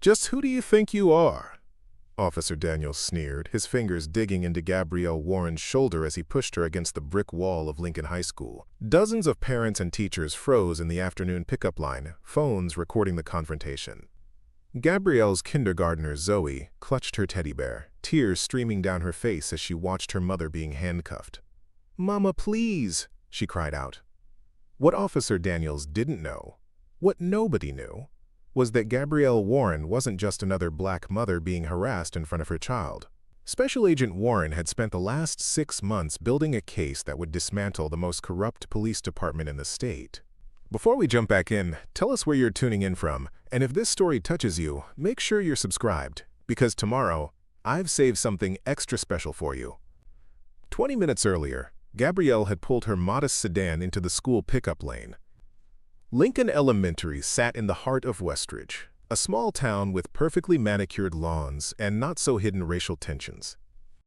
Just who do you think you are? Officer Daniels sneered, his fingers digging into Gabrielle Warren's shoulder as he pushed her against the brick wall of Lincoln High School. Dozens of parents and teachers froze in the afternoon pickup line, phones recording the confrontation. Gabrielle's kindergartner, Zoe, clutched her teddy bear, tears streaming down her face as she watched her mother being handcuffed. "Mama, please," she cried out. What Officer Daniels didn't know, what nobody knew, was that Gabrielle Warren wasn't just another black mother being harassed in front of her child. Special Agent Warren had spent the last 6 months building a case that would dismantle the most corrupt police department in the state. Before we jump back in, tell us where you're tuning in from, and if this story touches you, make sure you're subscribed, because tomorrow, I've saved something extra special for you. 20 minutes earlier, Gabrielle had pulled her modest sedan into the school pickup lane. Lincoln Elementary sat in the heart of Westridge, a small town with perfectly manicured lawns and not-so-hidden racial tensions.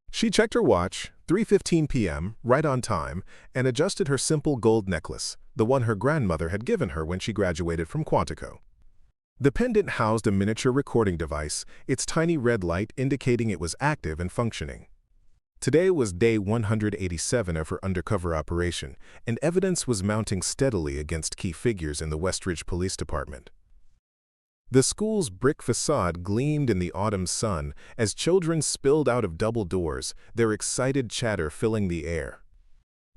She checked her watch, 3:15 p.m., right on time, and adjusted her simple gold necklace, the one her grandmother had given her when she graduated from Quantico. The pendant housed a miniature recording device, its tiny red light indicating it was active and functioning. Today was day 187 of her undercover operation, and evidence was mounting steadily against key figures in the Westridge Police Department. The school's brick facade gleamed in the autumn sun as children spilled out of double doors, their excited chatter filling the air.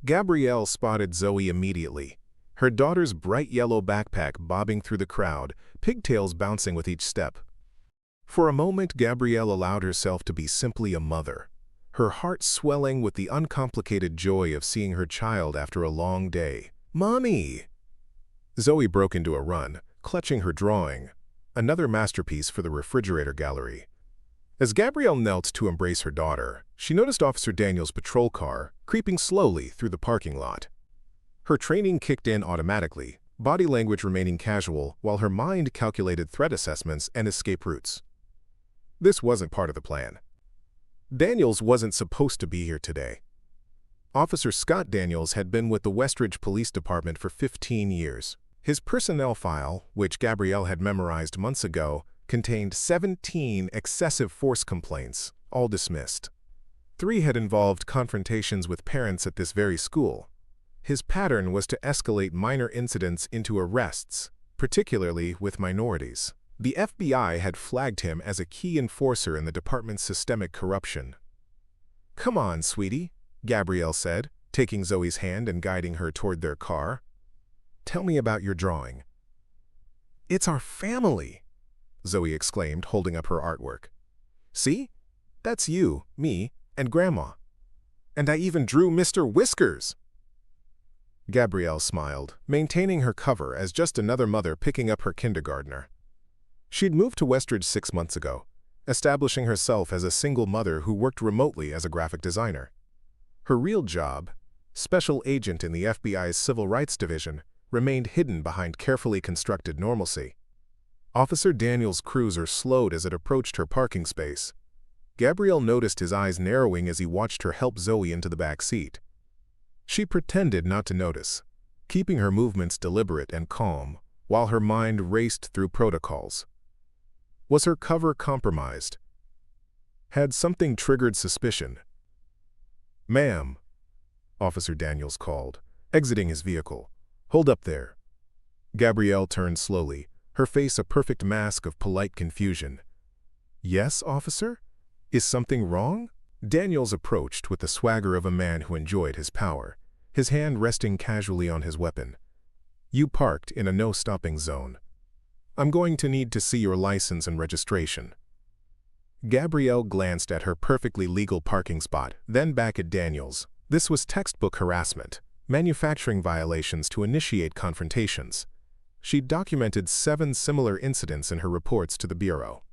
Gabrielle spotted Zoe immediately, her daughter's bright yellow backpack bobbing through the crowd, pigtails bouncing with each step. For a moment, Gabrielle allowed herself to be simply a mother, her heart swelling with the uncomplicated joy of seeing her child after a long day. "Mommy!" Zoe broke into a run, clutching her drawing, another masterpiece for the refrigerator gallery. As Gabrielle knelt to embrace her daughter, she noticed Officer Daniels' patrol car creeping slowly through the parking lot. Her training kicked in automatically, body language remaining casual while her mind calculated threat assessments and escape routes. This wasn't part of the plan. Daniels wasn't supposed to be here today. Officer Scott Daniels had been with the Westridge Police Department for 15 years. His personnel file, which Gabrielle had memorized months ago, contained 17 excessive force complaints, all dismissed. 3 had involved confrontations with parents at this very school. His pattern was to escalate minor incidents into arrests, particularly with minorities. The FBI had flagged him as a key enforcer in the department's systemic corruption. "Come on, sweetie," Gabrielle said, taking Zoe's hand and guiding her toward their car. "Tell me about your drawing." "It's our family," Zoe exclaimed, holding up her artwork. "See? That's you, me, and Grandma. And I even drew Mr. Whiskers." Gabrielle smiled, maintaining her cover as just another mother picking up her kindergartner. She'd moved to Westridge 6 months ago, establishing herself as a single mother who worked remotely as a graphic designer. Her real job, special agent in the FBI's Civil Rights Division, remained hidden behind carefully constructed normalcy. Officer Daniels' cruiser slowed as it approached her parking space. Gabrielle noticed his eyes narrowing as he watched her help Zoe into the back seat. She pretended not to notice, keeping her movements deliberate and calm, while her mind raced through protocols. Was her cover compromised? Had something triggered suspicion? "Ma'am," Officer Daniels called, exiting his vehicle. "Hold up there." Gabrielle turned slowly, her face a perfect mask of polite confusion. "Yes, officer? Is something wrong?" Daniels approached with the swagger of a man who enjoyed his power, his hand resting casually on his weapon. "You parked in a no-stopping zone. I'm going to need to see your license and registration." Gabrielle glanced at her perfectly legal parking spot, then back at Daniels. This was textbook harassment, manufacturing violations to initiate confrontations. She documented 7 similar incidents in her reports to the Bureau.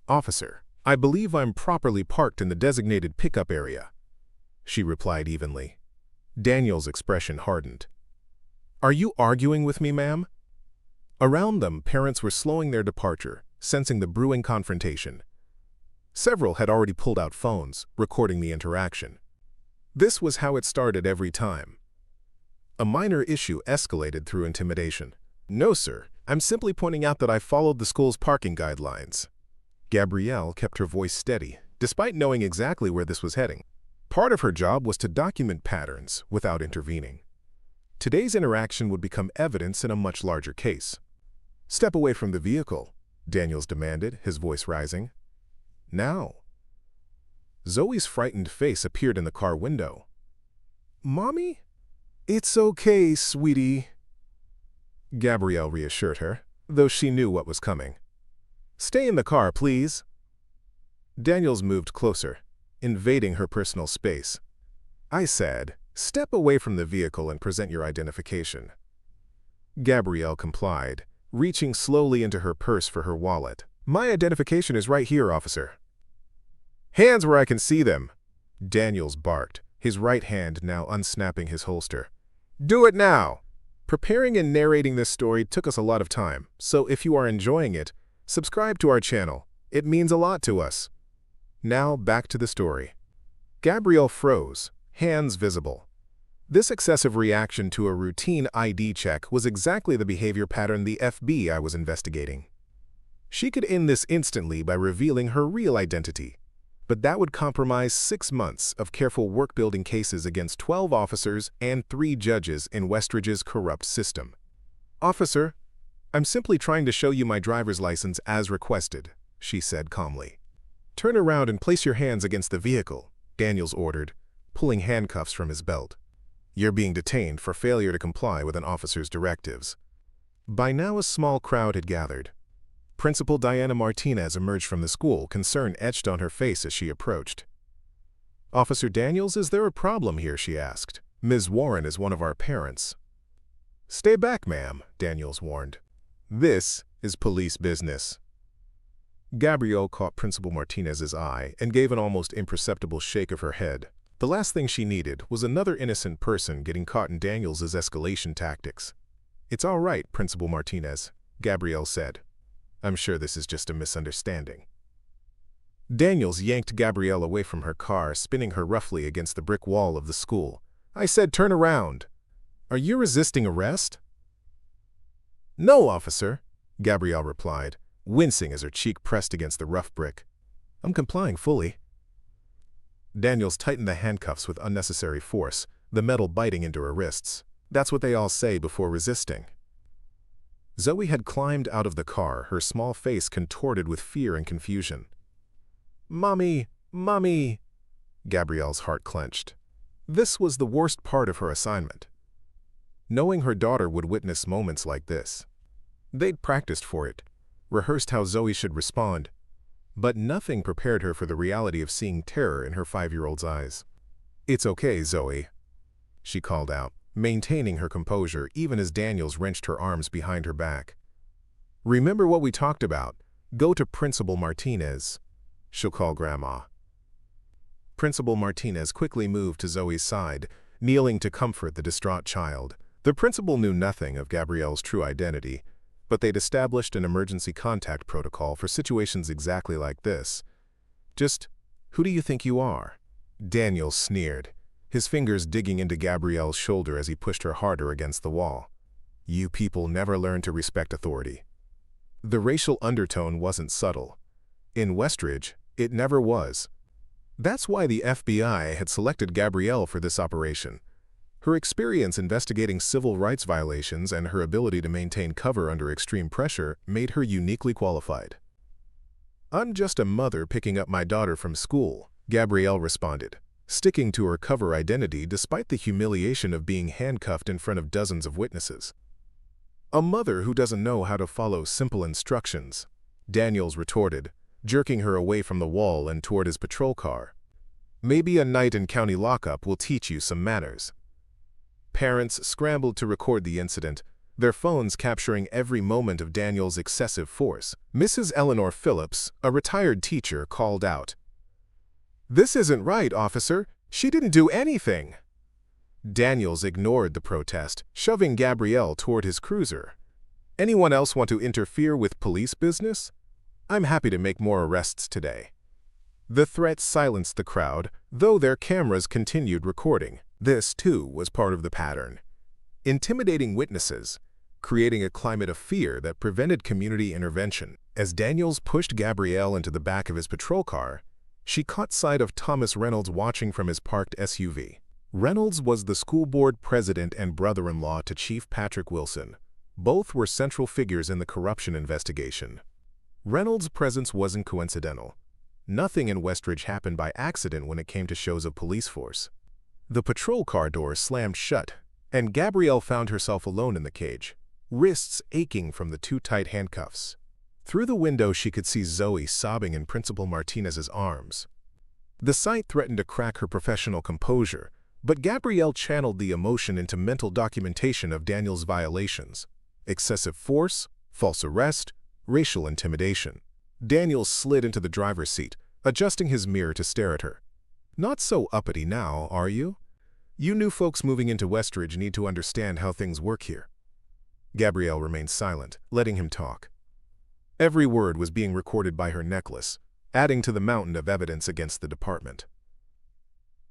"Officer, I believe I'm properly parked in the designated pickup area," she replied evenly. Daniels' expression hardened. "Are you arguing with me, ma'am?" Around them, parents were slowing their departure, sensing the brewing confrontation. Several had already pulled out phones, recording the interaction. This was how it started every time. A minor issue escalated through intimidation. "No, sir, I'm simply pointing out that I followed the school's parking guidelines. Gabrielle kept her voice steady, despite knowing exactly where this was heading. Part of her job was to document patterns without intervening. Today's interaction would become evidence in a much larger case. "Step away from the vehicle," Daniels demanded, his voice rising. "Now." Zoe's frightened face appeared in the car window. "Mommy?" "It's okay, sweetie," Gabrielle reassured her, though she knew what was coming. "Stay in the car, please." Daniels moved closer, invading her personal space. "I said, step away from the vehicle and present your identification." Gabrielle complied, reaching slowly into her purse for her wallet. "My identification is right here, officer." "Hands where I can see them," Daniels barked, his right hand now unsnapping his holster. "Do it now!" Preparing and narrating this story took us a lot of time, so if you are enjoying it, subscribe to our channel. It means a lot to us. Now back to the story. Gabrielle froze, hands visible. This excessive reaction to a routine ID check was exactly the behavior pattern the FBI was investigating. She could end this instantly by revealing her real identity, but that would compromise 6 months of careful work-building cases against 12 officers and 3 judges in Westridge's corrupt system. "Officer, I'm simply trying to show you my driver's license as requested," she said calmly. "Turn around and place your hands against the vehicle," Daniels ordered, pulling handcuffs from his belt. "You're being detained for failure to comply with an officer's directives." By now a small crowd had gathered. Principal Diana Martinez emerged from the school, concern etched on her face as she approached. "Officer Daniels, is there a problem here?" she asked. "Ms. Warren is one of our parents." "Stay back, ma'am," Daniels warned. "This is police business." Gabrielle caught Principal Martinez's eye and gave an almost imperceptible shake of her head. The last thing she needed was another innocent person getting caught in Daniels' escalation tactics. "It's all right, Principal Martinez," Gabrielle said. "I'm sure this is just a misunderstanding." Daniels yanked Gabrielle away from her car, spinning her roughly against the brick wall of the school. "I said turn around. Are you resisting arrest?" "No, officer," Gabrielle replied, wincing as her cheek pressed against the rough brick. "I'm complying fully." Daniels tightened the handcuffs with unnecessary force, the metal biting into her wrists. "That's what they all say before resisting." Zoe had climbed out of the car, her small face contorted with fear and confusion. "Mommy, Mommy!" Gabrielle's heart clenched. This was the worst part of her assignment. Knowing her daughter would witness moments like this. They'd practiced for it, rehearsed how Zoe should respond, but nothing prepared her for the reality of seeing terror in her 5-year-old's eyes. "It's okay, Zoe," she called out, maintaining her composure even as Daniels wrenched her arms behind her back. "Remember what we talked about. Go to Principal Martinez. She'll call Grandma." Principal Martinez quickly moved to Zoe's side, kneeling to comfort the distraught child. The principal knew nothing of Gabrielle's true identity, but they'd established an emergency contact protocol for situations exactly like this. "Just, who do you think you are?" Daniels sneered, his fingers digging into Gabrielle's shoulder as he pushed her harder against the wall. "You people never learn to respect authority." The racial undertone wasn't subtle. In Westridge, it never was. That's why the FBI had selected Gabrielle for this operation. Her experience investigating civil rights violations and her ability to maintain cover under extreme pressure made her uniquely qualified. "I'm just a mother picking up my daughter from school," Gabrielle responded, sticking to her cover identity despite the humiliation of being handcuffed in front of dozens of witnesses. "A mother who doesn't know how to follow simple instructions," Daniels retorted, jerking her away from the wall and toward his patrol car. "Maybe a night in county lockup will teach you some manners." Parents scrambled to record the incident, their phones capturing every moment of Daniels' excessive force. Mrs. Eleanor Phillips, a retired teacher, called out, "This isn't right, officer. She didn't do anything." Daniels ignored the protest, shoving Gabrielle toward his cruiser. "Anyone else want to interfere with police business? I'm happy to make more arrests today." The threat silenced the crowd, though their cameras continued recording. This, too, was part of the pattern. Intimidating witnesses, creating a climate of fear that prevented community intervention. As Daniels pushed Gabrielle into the back of his patrol car, she caught sight of Thomas Reynolds watching from his parked SUV. Reynolds was the school board president and brother-in-law to Chief Patrick Wilson. Both were central figures in the corruption investigation. Reynolds' presence wasn't coincidental. Nothing in Westridge happened by accident when it came to shows of police force. The patrol car door slammed shut, and Gabrielle found herself alone in the cage, wrists aching from the too tight handcuffs. Through the window she could see Zoe sobbing in Principal Martinez's arms. The sight threatened to crack her professional composure, but Gabrielle channeled the emotion into mental documentation of Daniels' violations: excessive force, false arrest, racial intimidation. Daniels slid into the driver's seat, adjusting his mirror to stare at her. "Not so uppity now, are you? You new folks moving into Westridge need to understand how things work here." Gabrielle remained silent, letting him talk. Every word was being recorded by her necklace, adding to the mountain of evidence against the department.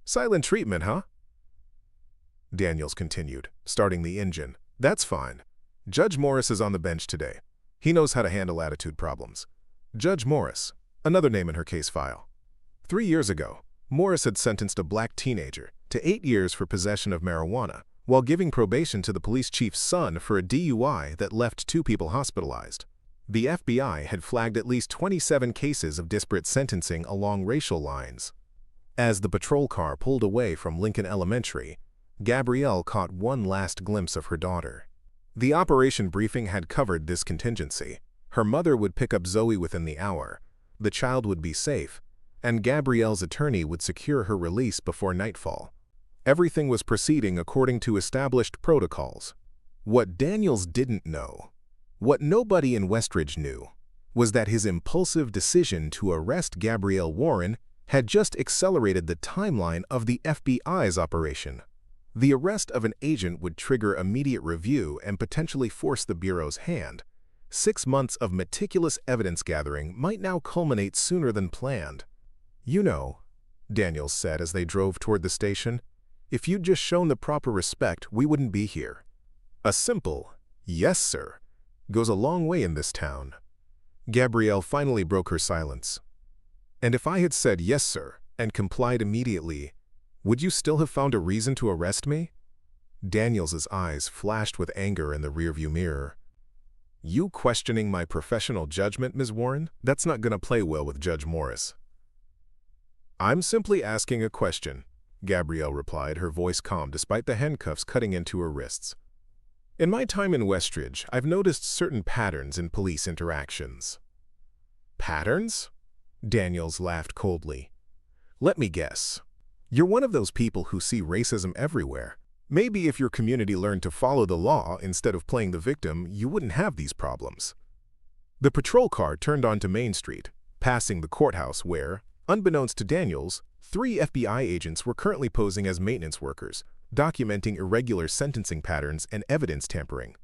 "Silent treatment, huh?" Daniels continued, starting the engine. "That's fine. Judge Morris is on the bench today. He knows how to handle attitude problems." Judge Morris, another name in her case file. 3 years ago, Morris had sentenced a black teenager to 8 years for possession of marijuana, while giving probation to the police chief's son for a DUI that left 2 people hospitalized. The FBI had flagged at least 27 cases of disparate sentencing along racial lines. As the patrol car pulled away from Lincoln Elementary, Gabrielle caught one last glimpse of her daughter. The operation briefing had covered this contingency. Her mother would pick up Zoe within the hour, the child would be safe, and Gabrielle's attorney would secure her release before nightfall. Everything was proceeding according to established protocols. What Daniels didn't know, what nobody in Westridge knew, was that his impulsive decision to arrest Gabrielle Warren had just accelerated the timeline of the FBI's operation. The arrest of an agent would trigger immediate review and potentially force the Bureau's hand. 6 months of meticulous evidence gathering might now culminate sooner than planned. "You know," Daniels said as they drove toward the station, "if you'd just shown the proper respect, we wouldn't be here." A simple, "Yes, sir," goes a long way in this town. Gabrielle finally broke her silence. "And if I had said yes, sir, and complied immediately, would you still have found a reason to arrest me?" Daniels's eyes flashed with anger in the rearview mirror. "You questioning my professional judgment, Ms. Warren? That's not going to play well with Judge Morris." "I'm simply asking a question," Gabrielle replied, her voice calm despite the handcuffs cutting into her wrists. "In my time in Westridge, I've noticed certain patterns in police interactions." "Patterns?" Daniels laughed coldly. "Let me guess. You're one of those people who see racism everywhere. Maybe if your community learned to follow the law instead of playing the victim, you wouldn't have these problems." The patrol car turned onto Main Street, passing the courthouse where, unbeknownst to Daniels, 3 FBI agents were currently posing as maintenance workers, documenting irregular sentencing patterns and evidence tampering.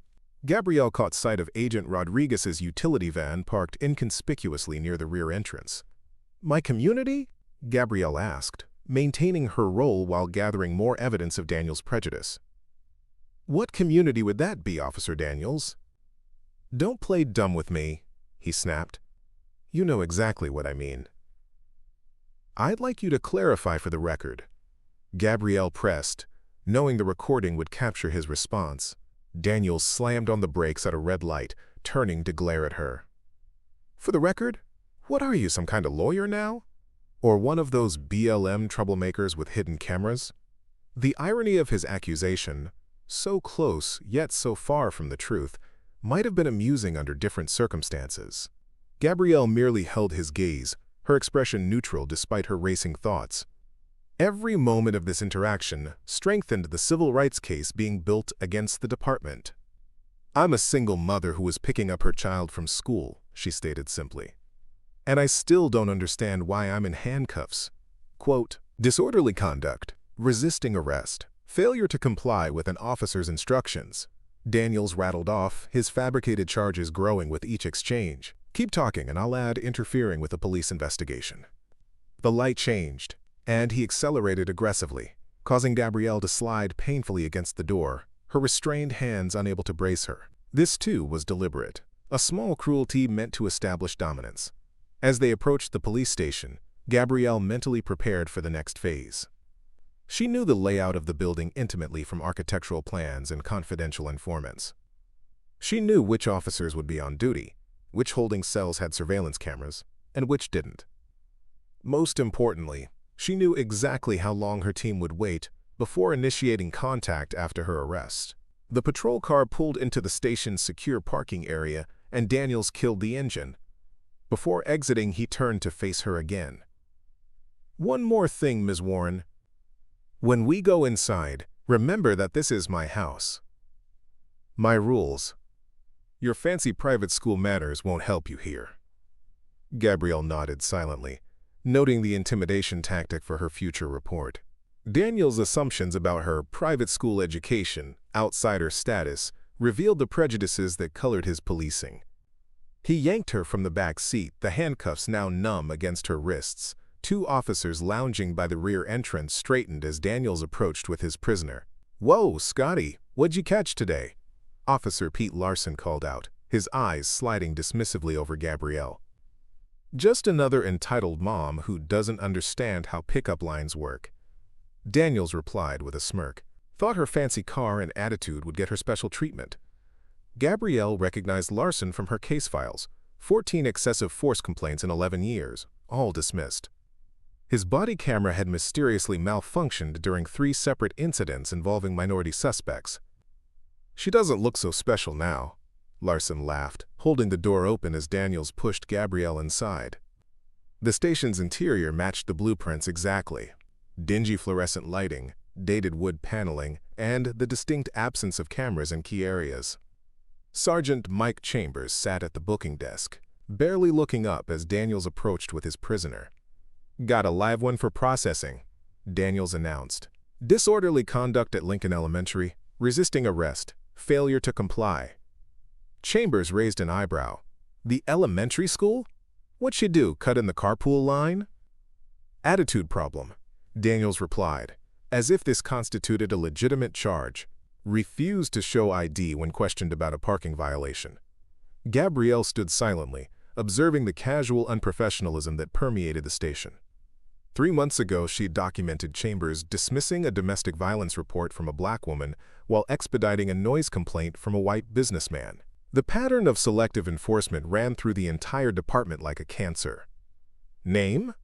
Gabrielle caught sight of Agent Rodriguez's utility van parked inconspicuously near the rear entrance. "My community?" Gabrielle asked, maintaining her role while gathering more evidence of Daniels' prejudice. "What community would that be, Officer Daniels?" "Don't play dumb with me," he snapped. "You know exactly what I mean." "I'd like you to clarify for the record," Gabrielle pressed, knowing the recording would capture his response. Daniels slammed on the brakes at a red light, turning to glare at her. "For the record? What are you, some kind of lawyer now? Or one of those BLM troublemakers with hidden cameras?" The irony of his accusation, so close yet so far from the truth, might have been amusing under different circumstances. Gabrielle merely held his gaze, her expression neutral despite her racing thoughts. Every moment of this interaction strengthened the civil rights case being built against the department. "I'm a single mother who was picking up her child from school," she stated simply. "And I still don't understand why I'm in handcuffs." Quote, "Disorderly conduct, resisting arrest, failure to comply with an officer's instructions." Daniels rattled off, his fabricated charges growing with each exchange. "Keep talking and I'll add interfering with a police investigation." The light changed, and he accelerated aggressively, causing Gabrielle to slide painfully against the door, her restrained hands unable to brace her. This, too, was deliberate, a small cruelty meant to establish dominance. As they approached the police station, Gabrielle mentally prepared for the next phase. She knew the layout of the building intimately from architectural plans and confidential informants. She knew which officers would be on duty, which holding cells had surveillance cameras, and which didn't. Most importantly, she knew exactly how long her team would wait before initiating contact after her arrest. The patrol car pulled into the station's secure parking area, and Daniels killed the engine. Before exiting, he turned to face her again. "One more thing, Ms. Warren. When we go inside, remember that this is my house. My rules. Your fancy private school manners won't help you here." Gabrielle nodded silently, noting the intimidation tactic for her future report. Daniel's assumptions about her private school education, outsider status, revealed the prejudices that colored his policing. He yanked her from the back seat, the handcuffs now numb against her wrists. Two officers lounging by the rear entrance straightened as Daniels approached with his prisoner. "Whoa, Scotty, what'd you catch today?" Officer Pete Larson called out, his eyes sliding dismissively over Gabrielle. "Just another entitled mom who doesn't understand how pickup lines work," Daniels replied with a smirk. Thought her fancy car and attitude would get her special treatment. Gabrielle recognized Larson from her case files, 14 excessive force complaints in 11 years, all dismissed. His body camera had mysteriously malfunctioned during 3 separate incidents involving minority suspects. "She doesn't look so special now," Larson laughed, holding the door open as Daniels pushed Gabrielle inside. The station's interior matched the blueprints exactly. Dingy fluorescent lighting, dated wood paneling, and the distinct absence of cameras in key areas. Sergeant Mike Chambers sat at the booking desk, barely looking up as Daniels approached with his prisoner. "Got a live one for processing," Daniels announced. "Disorderly conduct at Lincoln Elementary, resisting arrest, failure to comply." Chambers raised an eyebrow. "The elementary school? What'd she do, cut in the carpool line?" "Attitude problem," Daniels replied, as if this constituted a legitimate charge. "Refused to show ID when questioned about a parking violation." Gabrielle stood silently, observing the casual unprofessionalism that permeated the station. 3 months ago, she documented Chambers dismissing a domestic violence report from a black woman while expediting a noise complaint from a white businessman. The pattern of selective enforcement ran through the entire department like a cancer. "Name?"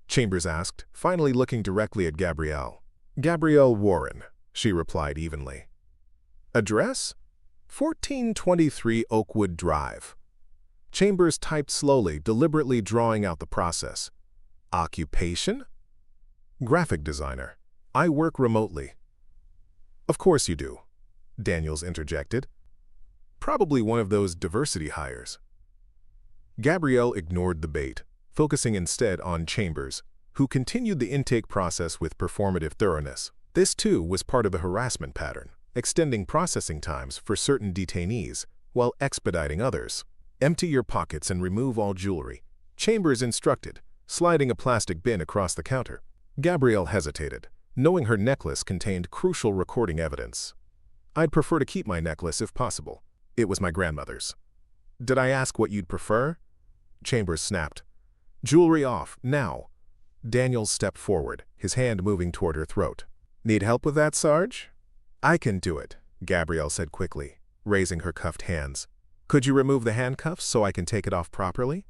Chambers asked, finally looking directly at Gabrielle. "Gabrielle Warren," she replied evenly. "Address? 1423 Oakwood Drive." Chambers typed slowly, deliberately drawing out the process. "Occupation?" "Graphic designer. I work remotely." "Of course you do," Daniels interjected. "Probably one of those diversity hires." Gabrielle ignored the bait, focusing instead on Chambers, who continued the intake process with performative thoroughness. This, too, was part of the harassment pattern, extending processing times for certain detainees while expediting others. "Empty your pockets and remove all jewelry," Chambers instructed, sliding a plastic bin across the counter. Gabrielle hesitated, knowing her necklace contained crucial recording evidence. "I'd prefer to keep my necklace if possible. It was my grandmother's." "Did I ask what you'd prefer?" Chambers snapped. "Jewelry off, now." Daniels stepped forward, his hand moving toward her throat. "Need help with that, Sarge?" "I can do it," Gabrielle said quickly, raising her cuffed hands. "Could you remove the handcuffs so I can take it off properly?"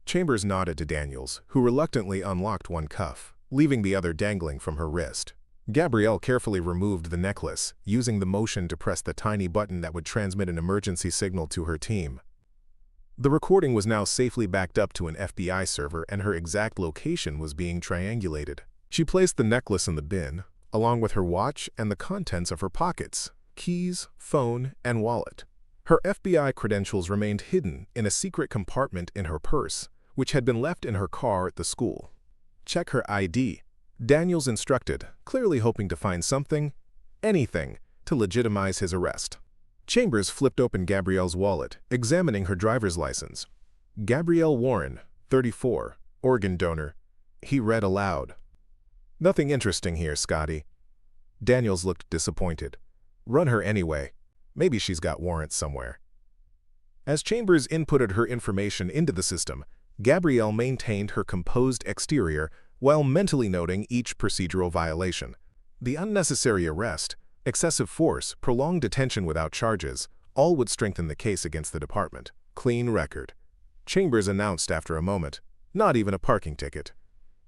Chambers nodded to Daniels, who reluctantly unlocked one cuff, leaving the other dangling from her wrist. Gabrielle carefully removed the necklace, using the motion to press the tiny button that would transmit an emergency signal to her team. The recording was now safely backed up to an FBI server, and her exact location was being triangulated. She placed the necklace in the bin, along with her watch and the contents of her pockets, keys, phone, and wallet. Her FBI credentials remained hidden in a secret compartment in her purse, which had been left in her car at the school. "Check her ID," Daniels instructed, clearly hoping to find something, anything, to legitimize his arrest. Chambers flipped open Gabrielle's wallet, examining her driver's license. "Gabrielle Warren, 34, organ donor," he read aloud. "Nothing interesting here, Scotty." Daniels looked disappointed. "Run her anyway." Maybe she's got warrants somewhere. As Chambers inputted her information into the system, Gabrielle maintained her composed exterior while mentally noting each procedural violation. The unnecessary arrest, excessive force, prolonged detention without charges, all would strengthen the case against the department. Clean record. Chambers announced after a moment. Not even a parking ticket.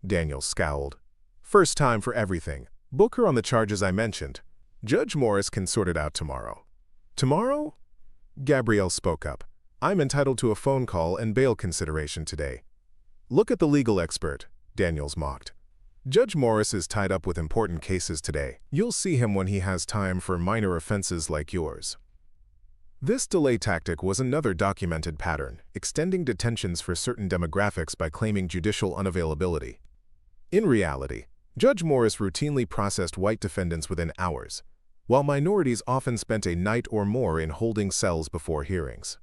Daniels scowled. First time for everything. Book her on the charges I mentioned. Judge Morris can sort it out tomorrow. Tomorrow? Gabrielle spoke up. I'm entitled to a phone call and bail consideration today. Look at the legal expert, Daniels mocked. Judge Morris is tied up with important cases today. You'll see him when he has time for minor offenses like yours. This delay tactic was another documented pattern, extending detentions for certain demographics by claiming judicial unavailability. In reality, Judge Morris routinely processed white defendants within hours, while minorities often spent a night or more in holding cells before hearings.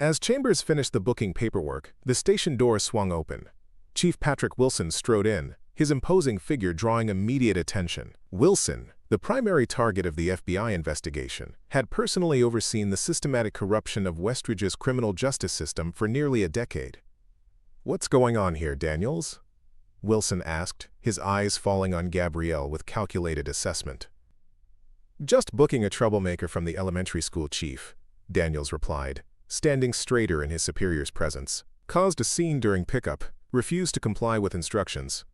As Chambers finished the booking paperwork, the station door swung open. Chief Patrick Wilson strode in, his imposing figure drawing immediate attention. Wilson, the primary target of the FBI investigation, had personally overseen the systematic corruption of Westridge's criminal justice system for nearly a decade. "What's going on here, Daniels?" Wilson asked, his eyes falling on Gabrielle with calculated assessment. "Just booking a troublemaker from the elementary school chief," Daniels replied, standing straighter in his superior's presence. "Caused a scene during pickup, refused to comply with instructions."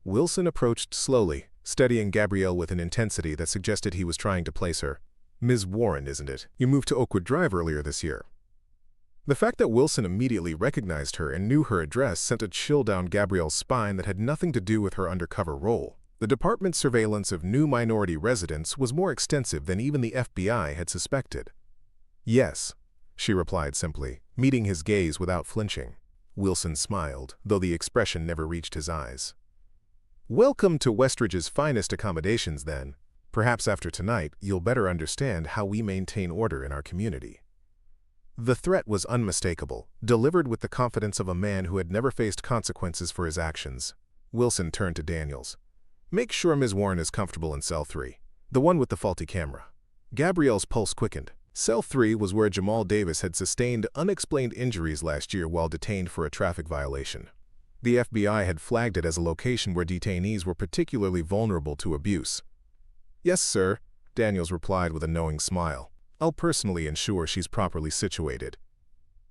Wilson approached slowly, studying Gabrielle with an intensity that suggested he was trying to place her. "Ms. Warren, isn't it? You moved to Oakwood Drive earlier this year." The fact that Wilson immediately recognized her and knew her address sent a chill down Gabrielle's spine that had nothing to do with her undercover role. The department's surveillance of new minority residents was more extensive than even the FBI had suspected. "Yes," she replied simply, meeting his gaze without flinching. Wilson smiled, though the expression never reached his eyes. "Welcome to Westridge's finest accommodations, then. Perhaps after tonight, you'll better understand how we maintain order in our community." The threat was unmistakable, delivered with the confidence of a man who had never faced consequences for his actions. Wilson turned to Daniels. "Make sure Ms. Warren is comfortable in cell 3, the one with the faulty camera." Gabrielle's pulse quickened. Cell 3 was where Jamal Davis had sustained unexplained injuries last year while detained for a traffic violation. The FBI had flagged it as a location where detainees were particularly vulnerable to abuse. "Yes, sir," Daniels replied with a knowing smile. "I'll personally ensure she's properly situated."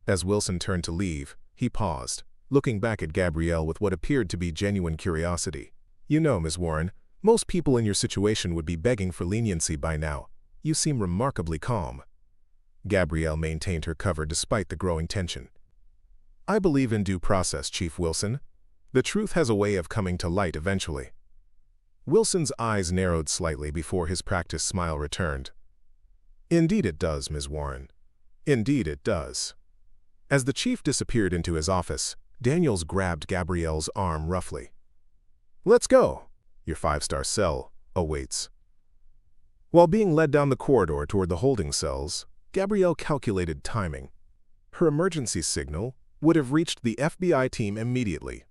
As Wilson turned to leave, he paused, looking back at Gabrielle with what appeared to be genuine curiosity. "You know, Ms. Warren, most people in your situation would be begging for leniency by now. You seem remarkably calm." Gabrielle maintained her cover despite the growing tension. "I believe in due process, Chief Wilson. The truth has a way of coming to light eventually." Wilson's eyes narrowed slightly before his practiced smile returned. "Indeed it does, Ms. Warren. Indeed it does." As the chief disappeared into his office, Daniels grabbed Gabrielle's arm roughly. "Let's go. Your 5-star cell awaits." While being led down the corridor toward the holding cells, Gabrielle calculated timing. Her emergency signal would have reached the FBI team immediately.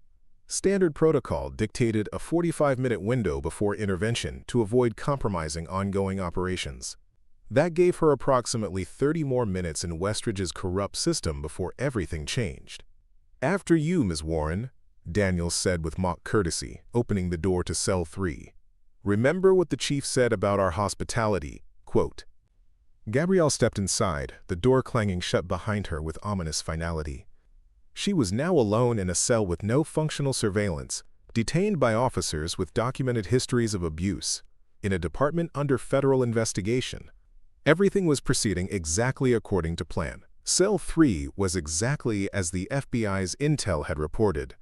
Standard protocol dictated a 45-minute window before intervention to avoid compromising ongoing operations. That gave her approximately 30 more minutes in Westridge's corrupt system before everything changed. "After you, Ms. Warren," Daniels said with mock courtesy, opening the door to cell 3. "Remember what the chief said about our hospitality, quote." Gabrielle stepped inside, the door clanging shut behind her with ominous finality. She was now alone in a cell with no functional surveillance, detained by officers with documented histories of abuse, in a department under federal investigation. Everything was proceeding exactly according to plan. Cell 3 was exactly as the FBI's intel had reported.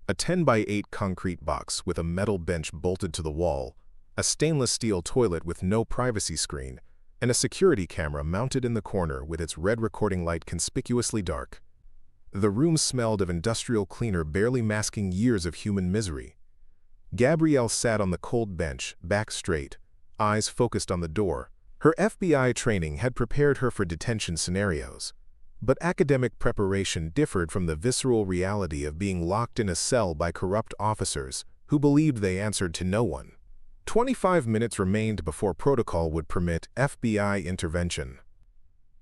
A 10-by-8 concrete box with a metal bench bolted to the wall, a stainless steel toilet with no privacy screen, and a security camera mounted in the corner with its red recording light conspicuously dark. The room smelled of industrial cleaner barely masking years of human misery. Gabrielle sat on the cold bench, back straight, eyes focused on the door. Her FBI training had prepared her for detention scenarios, but academic preparation differed from the visceral reality of being locked in a cell by corrupt officers who believed they answered to no one. 25 minutes remained before protocol would permit FBI intervention.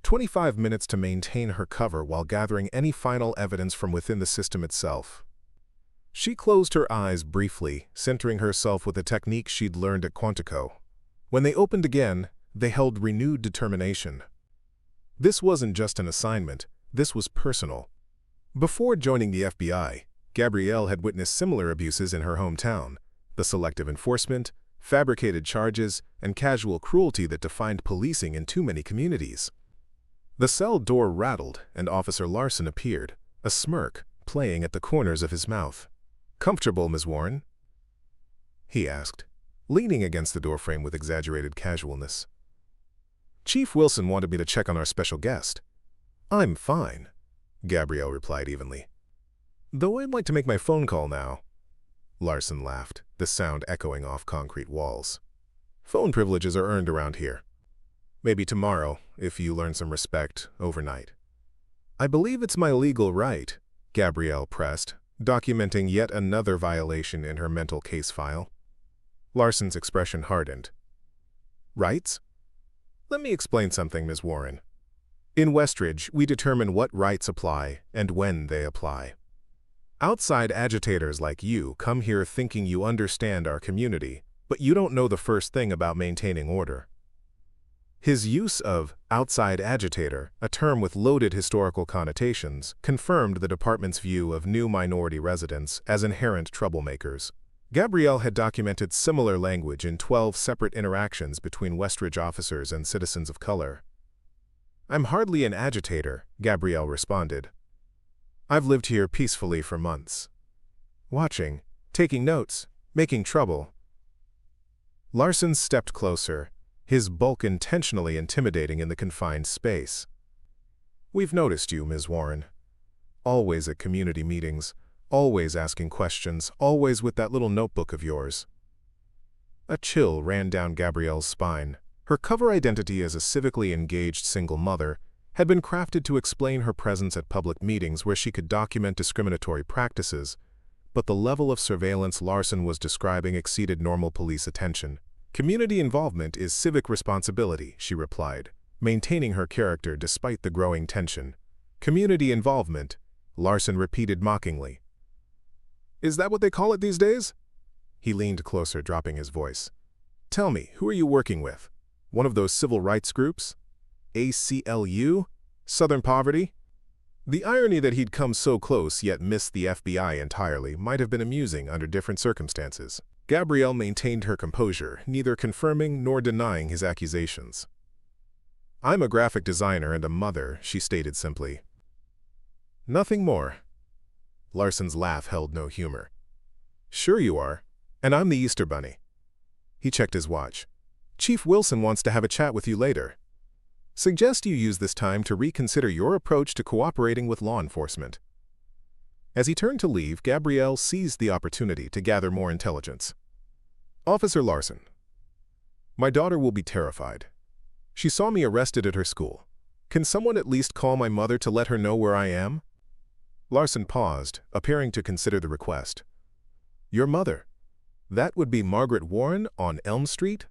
25 minutes to maintain her cover while gathering any final evidence from within the system itself. She closed her eyes briefly, centering herself with a technique she'd learned at Quantico. When they opened again, they held renewed determination. This wasn't just an assignment, this was personal. Before joining the FBI, Gabrielle had witnessed similar abuses in her hometown: the selective enforcement, fabricated charges, and casual cruelty that defined policing in too many communities. The cell door rattled, and Officer Larson appeared, a smirk playing at the corners of his mouth. "Comfortable, Ms. Warren?" he asked, leaning against the doorframe with exaggerated casualness. "Chief Wilson wanted me to check on our special guest." "I'm fine," Gabrielle replied evenly. "Though I'd like to make my phone call now." Larson laughed, the sound echoing off concrete walls. "Phone privileges are earned around here. Maybe tomorrow, if you learn some respect overnight." "I believe it's my legal right," Gabrielle pressed, documenting yet another violation in her mental case file. Larson's expression hardened. "Rights? Let me explain something, Ms. Warren. In Westridge, we determine what rights apply and when they apply. Outside agitators like you come here thinking you understand our community, but you don't know the first thing about maintaining order." His use of outside agitator, a term with loaded historical connotations, confirmed the department's view of new minority residents as inherent troublemakers. Gabrielle had documented similar language in 12 separate interactions between Westridge officers and citizens of color. "I'm hardly an agitator," Gabrielle responded. "I've lived here peacefully for months. Watching, taking notes, making trouble." Larson stepped closer, his bulk intentionally intimidating in the confined space. "We've noticed you, Ms. Warren. Always at community meetings, always asking questions, always with that little notebook of yours." A chill ran down Gabrielle's spine. Her cover identity as a civically engaged single mother had been crafted to explain her presence at public meetings where she could document discriminatory practices, but the level of surveillance Larson was describing exceeded normal police attention. "Community involvement is civic responsibility," she replied, maintaining her character despite the growing tension. "Community involvement," Larson repeated mockingly. "Is that what they call it these days?" He leaned closer, dropping his voice. "Tell me, who are you working with? One of those civil rights groups? ACLU? Southern Poverty?" The irony that he'd come so close yet missed the FBI entirely might have been amusing under different circumstances. Gabrielle maintained her composure, neither confirming nor denying his accusations. "I'm a graphic designer and a mother," she stated simply. "Nothing more." Larson's laugh held no humor. "Sure you are, and I'm the Easter Bunny." He checked his watch. "Chief Wilson wants to have a chat with you later. Suggest you use this time to reconsider your approach to cooperating with law enforcement." As he turned to leave, Gabrielle seized the opportunity to gather more intelligence. "Officer Larson, my daughter will be terrified. She saw me arrested at her school. Can someone at least call my mother to let her know where I am?" Larson paused, appearing to consider the request. "Your mother? That would be Margaret Warren on Elm Street?"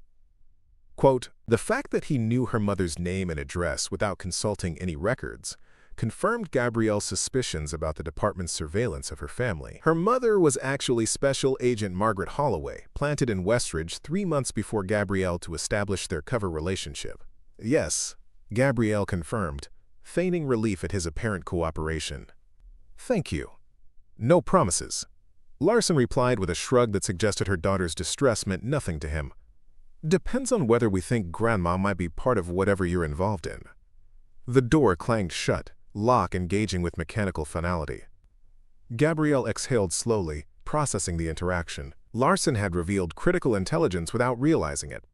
Quote, the fact that he knew her mother's name and address without consulting any records confirmed Gabrielle's suspicions about the department's surveillance of her family. Her mother was actually Special Agent Margaret Holloway, planted in Westridge 3 months before Gabrielle to establish their cover relationship. "Yes," Gabrielle confirmed, feigning relief at his apparent cooperation. "Thank you. No promises." Larson replied with a shrug that suggested her daughter's distress meant nothing to him. "Depends on whether we think Grandma might be part of whatever you're involved in." The door clanged shut, lock engaging with mechanical finality. Gabrielle exhaled slowly, processing the interaction. Larson had revealed critical intelligence without realizing it.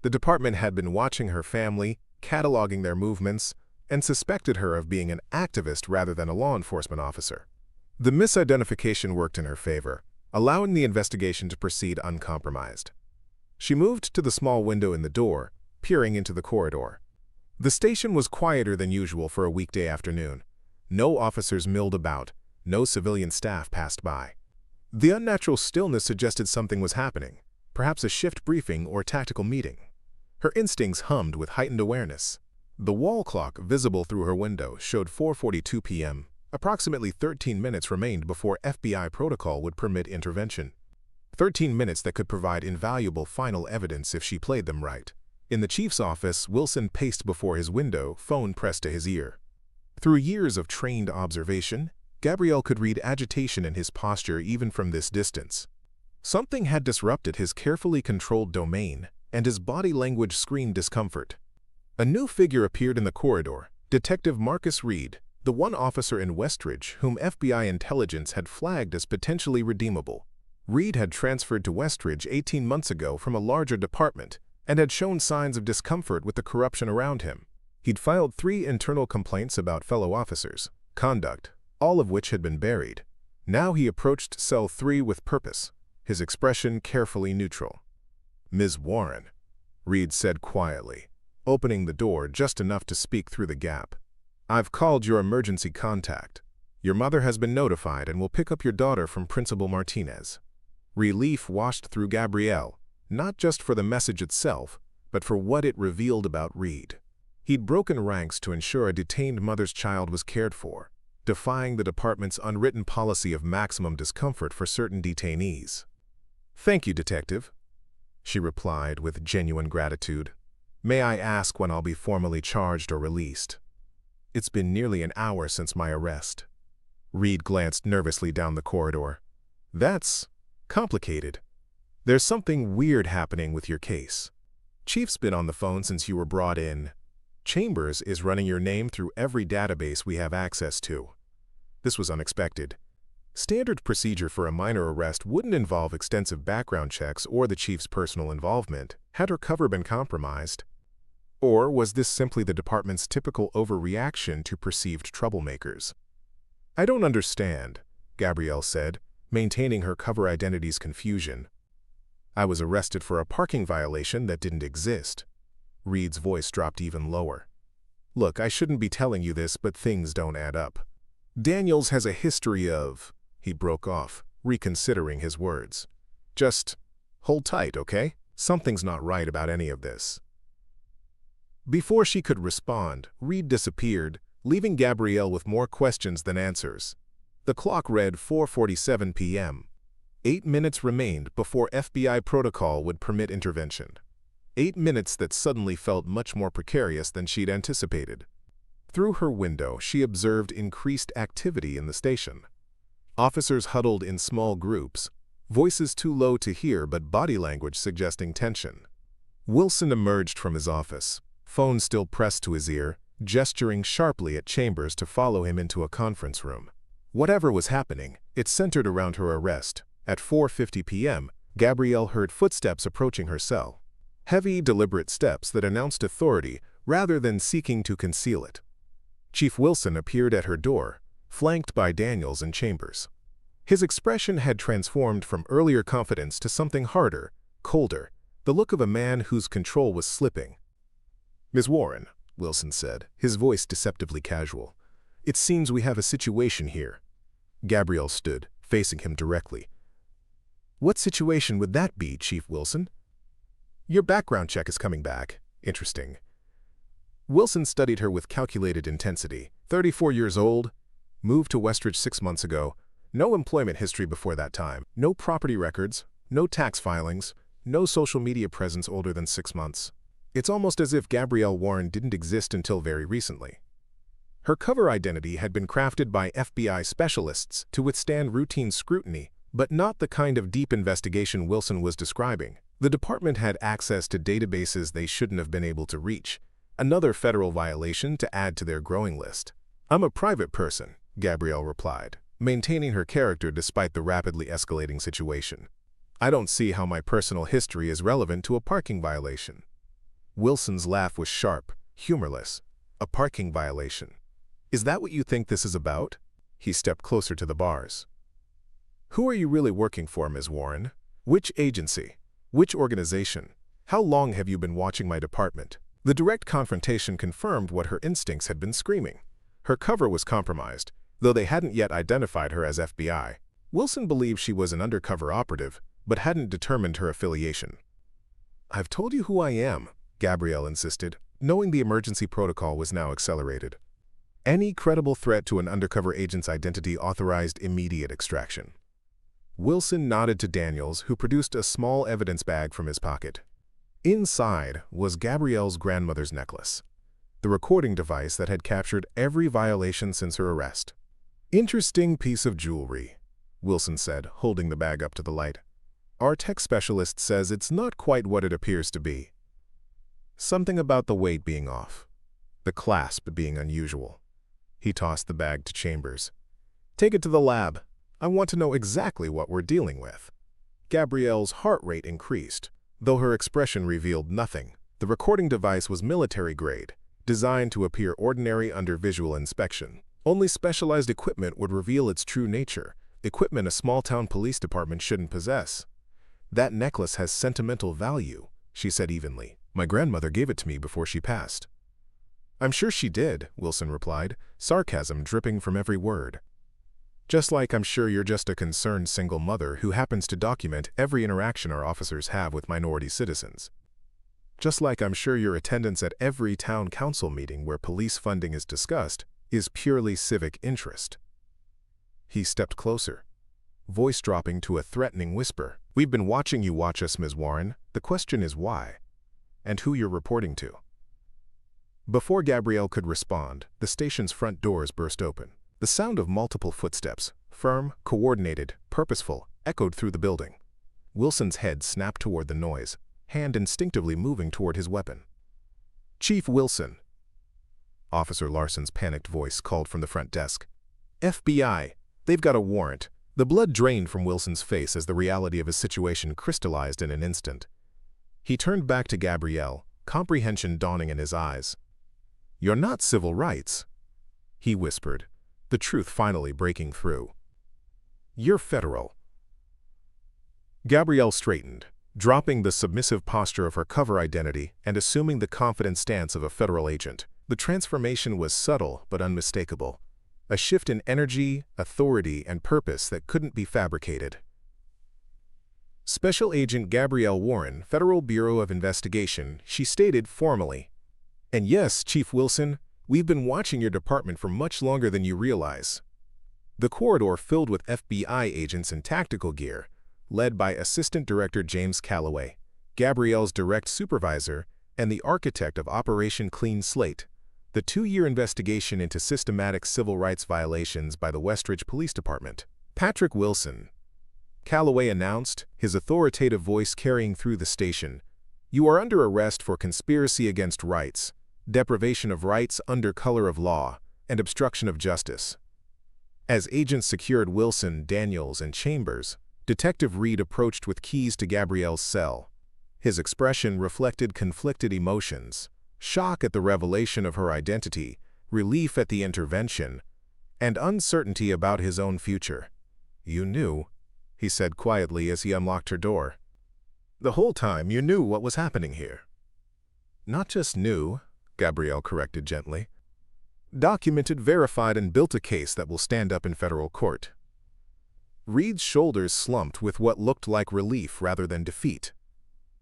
The department had been watching her family, cataloging their movements, and suspected her of being an activist rather than a law enforcement officer. The misidentification worked in her favor, allowing the investigation to proceed uncompromised. She moved to the small window in the door, peering into the corridor. The station was quieter than usual for a weekday afternoon. No officers milled about, no civilian staff passed by. The unnatural stillness suggested something was happening. perhaps a shift briefing or tactical meeting. Her instincts hummed with heightened awareness. The wall clock visible through her window showed 4:42 p.m. Approximately 13 minutes remained before FBI protocol would permit intervention. 13 minutes that could provide invaluable final evidence if she played them right. In the chief's office, Wilson paced before his window, phone pressed to his ear. Through years of trained observation, Gabrielle could read agitation in his posture even from this distance. Something had disrupted his carefully controlled domain, and his body language screamed discomfort. A new figure appeared in the corridor, Detective Marcus Reed, the one officer in Westridge whom FBI intelligence had flagged as potentially redeemable. Reed had transferred to Westridge 18 months ago from a larger department and had shown signs of discomfort with the corruption around him. He'd filed 3 internal complaints about fellow officers' conduct, all of which had been buried. Now he approached cell 3 with purpose, his expression carefully neutral. "Ms. Warren," Reed said quietly, opening the door just enough to speak through the gap. "I've called your emergency contact. Your mother has been notified and will pick up your daughter from Principal Martinez." Relief washed through Gabrielle, not just for the message itself, but for what it revealed about Reed. He'd broken ranks to ensure a detained mother's child was cared for, defying the department's unwritten policy of maximum discomfort for certain detainees. "Thank you, Detective," she replied with genuine gratitude. "May I ask when I'll be formally charged or released?" "It's been nearly an hour since my arrest." Reed glanced nervously down the corridor. "That's complicated. There's something weird happening with your case. Chief's been on the phone since you were brought in. Chambers is running your name through every database we have access to. This was unexpected. Standard procedure for a minor arrest wouldn't involve extensive background checks or the chief's personal involvement, had her cover been compromised. Or was this simply the department's typical overreaction to perceived troublemakers?" "I don't understand," Gabrielle said, maintaining her cover identity's confusion. "I was arrested for a parking violation that didn't exist." Reed's voice dropped even lower. "Look, I shouldn't be telling you this, but things don't add up. Daniels has a history of—" He broke off, reconsidering his words. "Just hold tight, okay? Something's not right about any of this." Before she could respond, Reed disappeared, leaving Gabrielle with more questions than answers. The clock read 4:47 p.m. 8 minutes remained before FBI protocol would permit intervention. 8 minutes that suddenly felt much more precarious than she'd anticipated. Through her window, she observed increased activity in the station. Officers huddled in small groups, voices too low to hear but body language suggesting tension. Wilson emerged from his office, phone still pressed to his ear, gesturing sharply at Chambers to follow him into a conference room. Whatever was happening, it centered around her arrest. At 4:50 p.m., Gabrielle heard footsteps approaching her cell. Heavy, deliberate steps that announced authority rather than seeking to conceal it. Chief Wilson appeared at her door, flanked by Daniels and Chambers. His expression had transformed from earlier confidence to something harder, colder, the look of a man whose control was slipping. "Ms. Warren," Wilson said, his voice deceptively casual, "it seems we have a situation here." Gabrielle stood, facing him directly. "What situation would that be, Chief Wilson?" "Your background check is coming back. Interesting." Wilson studied her with calculated intensity. 34 years old, moved to Westridge 6 months ago, no employment history before that time, no property records, no tax filings, no social media presence older than 6 months. It's almost as if Gabrielle Warren didn't exist until very recently. Her cover identity had been crafted by FBI specialists to withstand routine scrutiny, but not the kind of deep investigation Wilson was describing. The department had access to databases they shouldn't have been able to reach, another federal violation to add to their growing list. "I'm a private person," Gabrielle replied, maintaining her character despite the rapidly escalating situation. "I don't see how my personal history is relevant to a parking violation." Wilson's laugh was sharp, humorless. "A parking violation. Is that what you think this is about?" He stepped closer to the bars. "Who are you really working for, Ms. Warren? Which agency? Which organization? How long have you been watching my department?" The direct confrontation confirmed what her instincts had been screaming. Her cover was compromised, though they hadn't yet identified her as FBI. Wilson believed she was an undercover operative, but hadn't determined her affiliation. "I've told you who I am," Gabrielle insisted, knowing the emergency protocol was now accelerated. Any credible threat to an undercover agent's identity authorized immediate extraction. Wilson nodded to Daniels, who produced a small evidence bag from his pocket. Inside was Gabrielle's grandmother's necklace, the recording device that had captured every violation since her arrest. "Interesting piece of jewelry," Wilson said, holding the bag up to the light. "Our tech specialist says it's not quite what it appears to be. Something about the weight being off, the clasp being unusual." He tossed the bag to Chambers. "Take it to the lab. I want to know exactly what we're dealing with." Gabrielle's heart rate increased, though her expression revealed nothing. The recording device was military-grade, designed to appear ordinary under visual inspection. Only specialized equipment would reveal its true nature, equipment a small-town police department shouldn't possess. "That necklace has sentimental value," she said evenly. "My grandmother gave it to me before she passed." "I'm sure she did," Wilson replied, sarcasm dripping from every word. "Just like I'm sure you're just a concerned single mother who happens to document every interaction our officers have with minority citizens. Just like I'm sure your attendance at every town council meeting where police funding is discussed is purely civic interest." He stepped closer, voice dropping to a threatening whisper. "We've been watching you watch us, Ms. Warren. The question is why, and who you're reporting to." Before Gabrielle could respond, the station's front doors burst open. The sound of multiple footsteps, firm, coordinated, purposeful, echoed through the building. Wilson's head snapped toward the noise, hand instinctively moving toward his weapon. "Chief Wilson," Officer Larson's panicked voice called from the front desk. "FBI, they've got a warrant." The blood drained from Wilson's face as the reality of his situation crystallized in an instant. He turned back to Gabrielle, comprehension dawning in his eyes. "You're not civil rights," he whispered, the truth finally breaking through. "You're federal." Gabrielle straightened, dropping the submissive posture of her cover identity and assuming the confident stance of a federal agent. The transformation was subtle but unmistakable, a shift in energy, authority, and purpose that couldn't be fabricated. "Special Agent Gabrielle Warren, Federal Bureau of Investigation," she stated formally. "And yes, Chief Wilson, we've been watching your department for much longer than you realize." The corridor filled with FBI agents in tactical gear, led by Assistant Director James Calloway, Gabrielle's direct supervisor, and the architect of Operation Clean Slate, the 2-year investigation into systematic civil rights violations by the Westridge Police Department. "Patrick Wilson," Calloway announced, his authoritative voice carrying through the station, "you are under arrest for conspiracy against rights, deprivation of rights under color of law, and obstruction of justice." As agents secured Wilson, Daniels, and Chambers, Detective Reed approached with keys to Gabrielle's cell. His expression reflected conflicted emotions: shock at the revelation of her identity, relief at the intervention, and uncertainty about his own future. "You knew," he said quietly as he unlocked her door. "The whole time you knew what was happening here." "Not just knew," Gabrielle corrected gently. "Documented, verified, and built a case that will stand up in federal court." Reed's shoulders slumped with what looked like relief rather than defeat.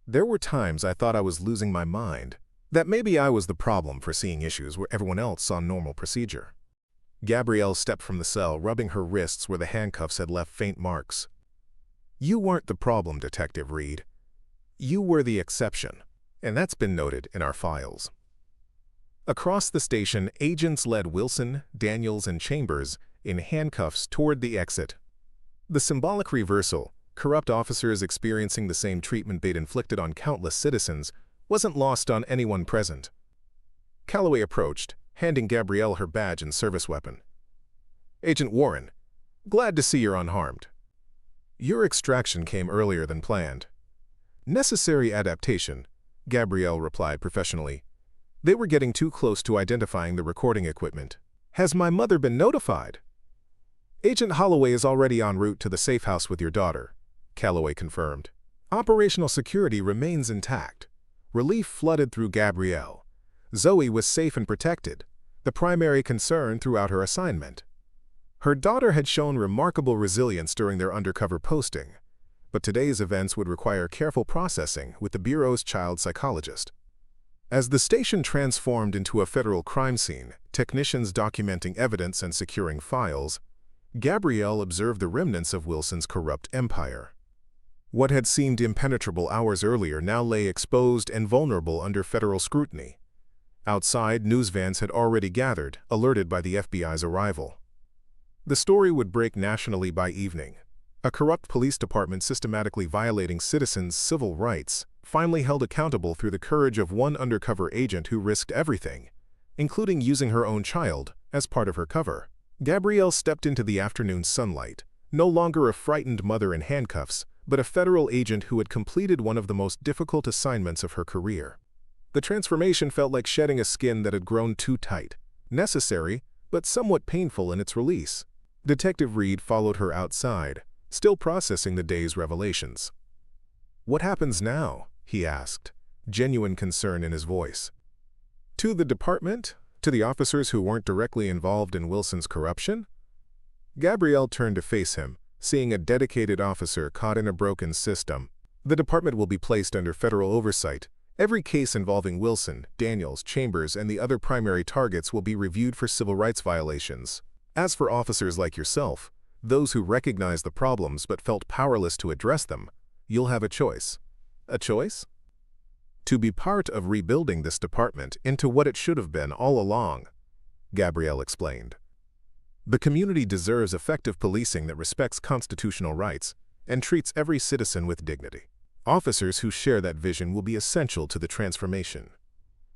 "There were times I thought I was losing my mind, that maybe I was the problem for seeing issues where everyone else saw normal procedure." Gabrielle stepped from the cell, rubbing her wrists where the handcuffs had left faint marks. "You weren't the problem, Detective Reed. You were the exception, and that's been noted in our files." Across the station, agents led Wilson, Daniels, and Chambers in handcuffs toward the exit. The symbolic reversal, corrupt officers experiencing the same treatment they'd inflicted on countless citizens, wasn't lost on anyone present. Calloway approached, handing Gabrielle her badge and service weapon. "Agent Warren, glad to see you're unharmed. Your extraction came earlier than planned." "Necessary adaptation," Gabrielle replied professionally. "They were getting too close to identifying the recording equipment." "Has my mother been notified?" "Agent Holloway is already en route to the safe house with your daughter," Calloway confirmed. Operational security remains intact. Relief flooded through Gabrielle. Zoe was safe and protected, the primary concern throughout her assignment. Her daughter had shown remarkable resilience during their undercover posting. but today's events would require careful processing with the Bureau's child psychologist. As the station transformed into a federal crime scene, technicians documenting evidence and securing files, Gabrielle observed the remnants of Wilson's corrupt empire. What had seemed impenetrable hours earlier now lay exposed and vulnerable under federal scrutiny. Outside, news vans had already gathered, alerted by the FBI's arrival. The story would break nationally by evening. A corrupt police department systematically violating citizens' civil rights, finally held accountable through the courage of one undercover agent who risked everything, including using her own child as part of her cover. Gabrielle stepped into the afternoon sunlight, no longer a frightened mother in handcuffs, but a federal agent who had completed one of the most difficult assignments of her career. The transformation felt like shedding a skin that had grown too tight, necessary, but somewhat painful in its release. Detective Reed followed her outside, still processing the day's revelations. "What happens now?" he asked, genuine concern in his voice. "To the department? To the officers who weren't directly involved in Wilson's corruption?" Gabrielle turned to face him, seeing a dedicated officer caught in a broken system. "The department will be placed under federal oversight. Every case involving Wilson, Daniels, Chambers, and the other primary targets will be reviewed for civil rights violations. As for officers like yourself, those who recognized the problems but felt powerless to address them, you'll have a choice." "A choice?" "To be part of rebuilding this department into what it should have been all along," Gabrielle explained. "The community deserves effective policing that respects constitutional rights and treats every citizen with dignity. Officers who share that vision will be essential to the transformation."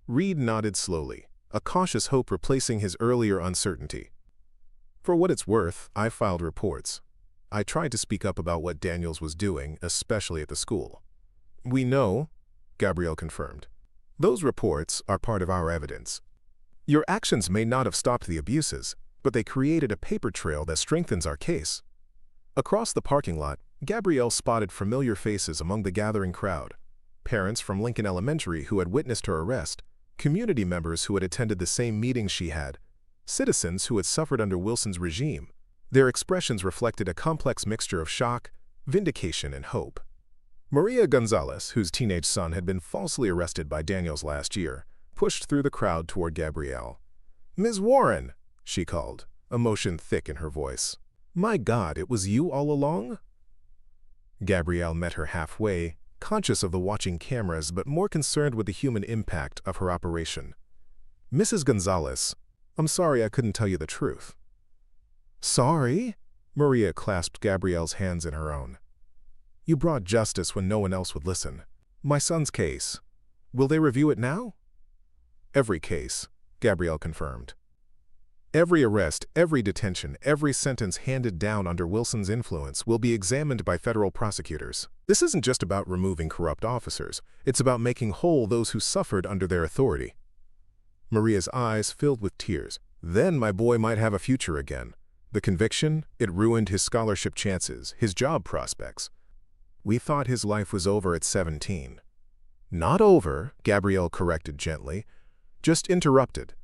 Reed nodded slowly, a cautious hope replacing his earlier uncertainty. "For what it's worth, I filed reports. I tried to speak up about what Daniels was doing, especially at the school." "We know," Gabrielle confirmed. "Those reports are part of our evidence. Your actions may not have stopped the abuses, but they created a paper trail that strengthens our case." Across the parking lot, Gabrielle spotted familiar faces among the gathering crowd. Parents from Lincoln Elementary who had witnessed her arrest, community members who had attended the same meetings she had, citizens who had suffered under Wilson's regime. Their expressions reflected a complex mixture of shock, vindication, and hope. Maria Gonzalez, whose teenage son had been falsely arrested by Daniels last year, pushed through the crowd toward Gabrielle. "Ms. Warren," she called, emotion thick in her voice. "My God, it was you all along?" Gabrielle met her halfway, conscious of the watching cameras but more concerned with the human impact of her operation. "Mrs. Gonzalez, I'm sorry I couldn't tell you the truth." "Sorry?" Maria clasped Gabrielle's hands in her own. "You brought justice when no one else would listen. My son's case. Will they review it now?" "Every case," Gabrielle confirmed. "Every arrest, every detention, every sentence handed down under Wilson's influence will be examined by federal prosecutors. This isn't just about removing corrupt officers. It's about making whole those who suffered under their authority." Maria's eyes filled with tears. "Then my boy might have a future again. The conviction, it ruined his scholarship chances, his job prospects. We thought his life was over at 17. "Not over," Gabrielle corrected gently, "just interrupted.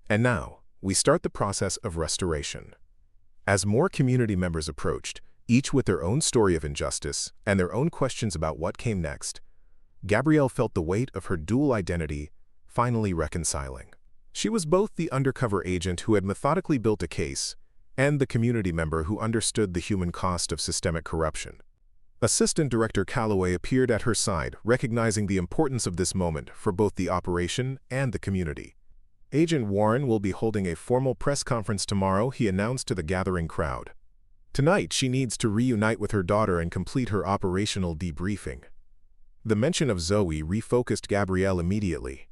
And now, we start the process of restoration." As more community members approached, each with their own story of injustice and their own questions about what came next, Gabrielle felt the weight of her dual identity finally reconciling. She was both the undercover agent who had methodically built a case and the community member who understood the human cost of systemic corruption. Assistant Director Calloway appeared at her side, recognizing the importance of this moment for both the operation and the community. "Agent Warren will be holding a formal press conference tomorrow," he announced to the gathering crowd. "Tonight, she needs to reunite with her daughter and complete her operational debriefing." The mention of Zoe refocused Gabrielle immediately.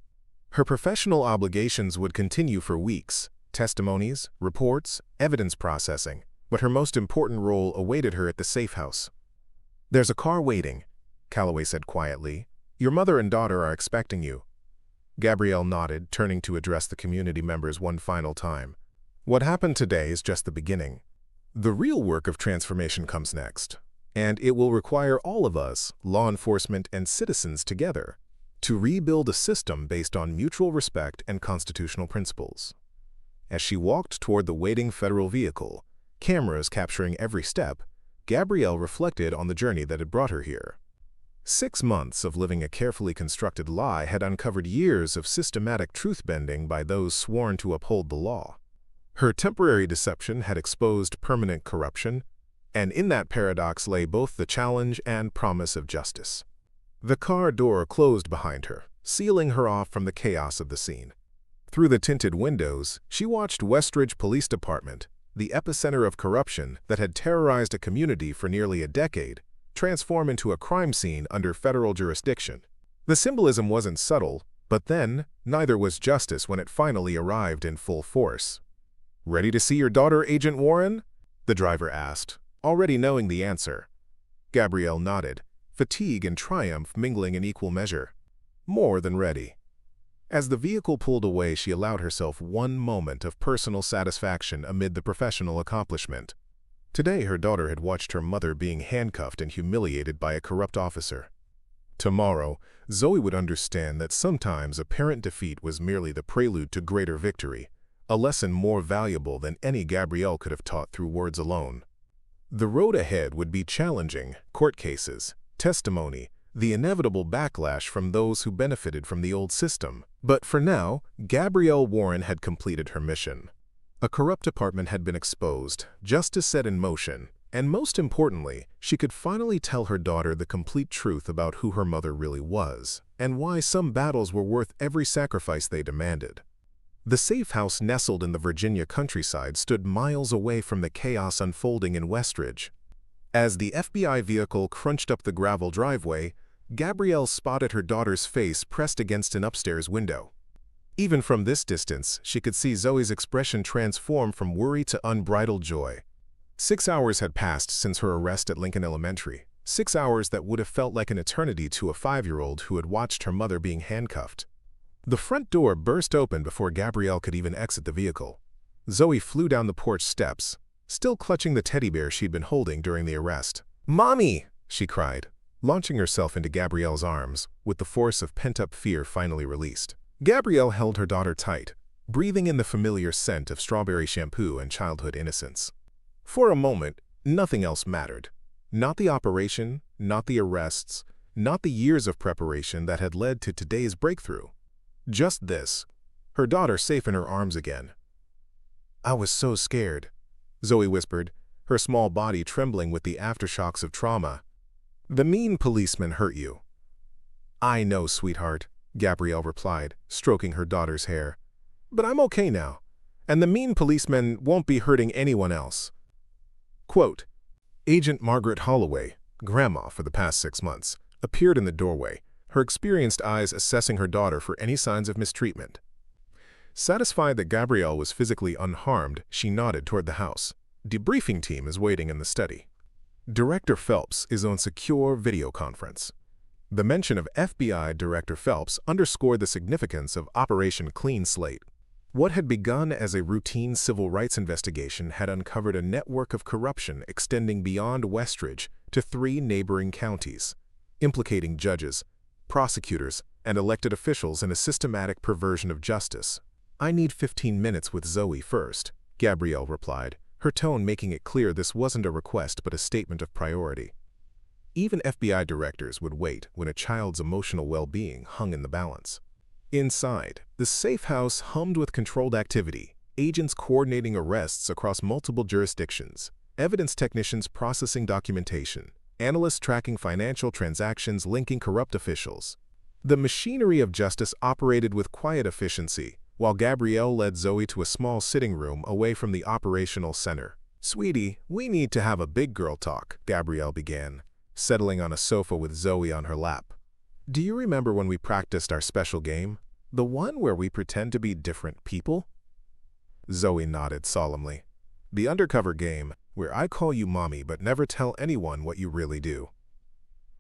Her professional obligations would continue for weeks: testimonies, reports, evidence processing, but her most important role awaited her at the safe house. "There's a car waiting," Calloway said quietly. "Your mother and daughter are expecting you." Gabrielle nodded, turning to address the community members one final time. "What happened today is just the beginning. The real work of transformation comes next, and it will require all of us, law enforcement and citizens together, to rebuild a system based on mutual respect and constitutional principles." As she walked toward the waiting federal vehicle, cameras capturing every step, Gabrielle reflected on the journey that had brought her here. 6 months of living a carefully constructed lie had uncovered years of systematic truth-bending by those sworn to uphold the law. Her temporary deception had exposed permanent corruption, and in that paradox lay both the challenge and promise of justice. The car door closed behind her, sealing her off from the chaos of the scene. Through the tinted windows, she watched Westridge Police Department, the epicenter of corruption that had terrorized a community for nearly a decade, transform into a crime scene under federal jurisdiction. The symbolism wasn't subtle, but then, neither was justice when it finally arrived in full force. "Ready to see your daughter, Agent Warren?" the driver asked, already knowing the answer. Gabrielle nodded, fatigue and triumph mingling in equal measure. More than ready. As the vehicle pulled away, she allowed herself one moment of personal satisfaction amid the professional accomplishment. Today, her daughter had watched her mother being handcuffed and humiliated by a corrupt officer. Tomorrow, Zoe would understand that sometimes apparent defeat was merely the prelude to greater victory, a lesson more valuable than any Gabrielle could have taught through words alone. The road ahead would be challenging: court cases, testimony, the inevitable backlash from those who benefited from the old system. But for now, Gabrielle Warren had completed her mission. A corrupt department had been exposed, justice set in motion, and most importantly, she could finally tell her daughter the complete truth about who her mother really was, and why some battles were worth every sacrifice they demanded. The safe house nestled in the Virginia countryside stood miles away from the chaos unfolding in Westridge. As the FBI vehicle crunched up the gravel driveway, Gabrielle spotted her daughter's face pressed against an upstairs window. Even from this distance, she could see Zoe's expression transform from worry to unbridled joy. 6 hours had passed since her arrest at Lincoln Elementary, 6 hours that would have felt like an eternity to a 5-year-old who had watched her mother being handcuffed. The front door burst open before Gabrielle could even exit the vehicle. Zoe flew down the porch steps, still clutching the teddy bear she'd been holding during the arrest. "Mommy!" she cried, launching herself into Gabrielle's arms, with the force of pent-up fear finally released. Gabrielle held her daughter tight, breathing in the familiar scent of strawberry shampoo and childhood innocence. For a moment, nothing else mattered. Not the operation, not the arrests, not the years of preparation that had led to today's breakthrough. Just this, her daughter safe in her arms again. "I was so scared," Zoe whispered, her small body trembling with the aftershocks of trauma. "The mean policeman hurt you." "I know, sweetheart," Gabrielle replied, stroking her daughter's hair. "But I'm okay now, and the mean policeman won't be hurting anyone else." Quote, Agent Margaret Holloway, grandma for the past 6 months, appeared in the doorway, her experienced eyes assessing her daughter for any signs of mistreatment. Satisfied that Gabrielle was physically unharmed, she nodded toward the house. "Debriefing team is waiting in the study. Director Phelps is on secure video conference." The mention of FBI Director Phelps underscored the significance of Operation Clean Slate. What had begun as a routine civil rights investigation had uncovered a network of corruption extending beyond Westridge to 3 neighboring counties, implicating judges, prosecutors, and elected officials in a systematic perversion of justice. "I need 15 minutes with Zoe first," Gabrielle replied, her tone making it clear this wasn't a request but a statement of priority. Even FBI directors would wait when a child's emotional well-being hung in the balance. Inside, the safe house hummed with controlled activity, agents coordinating arrests across multiple jurisdictions, evidence technicians processing documentation, analysts tracking financial transactions linking corrupt officials. The machinery of justice operated with quiet efficiency, while Gabrielle led Zoe to a small sitting room away from the operational center. "Sweetie, we need to have a big girl talk," Gabrielle began, settling on a sofa with Zoe on her lap. "Do you remember when we practiced our special game? The one where we pretend to be different people?" Zoe nodded solemnly. "The Undercover game, where I call you Mommy but never tell anyone what you really do."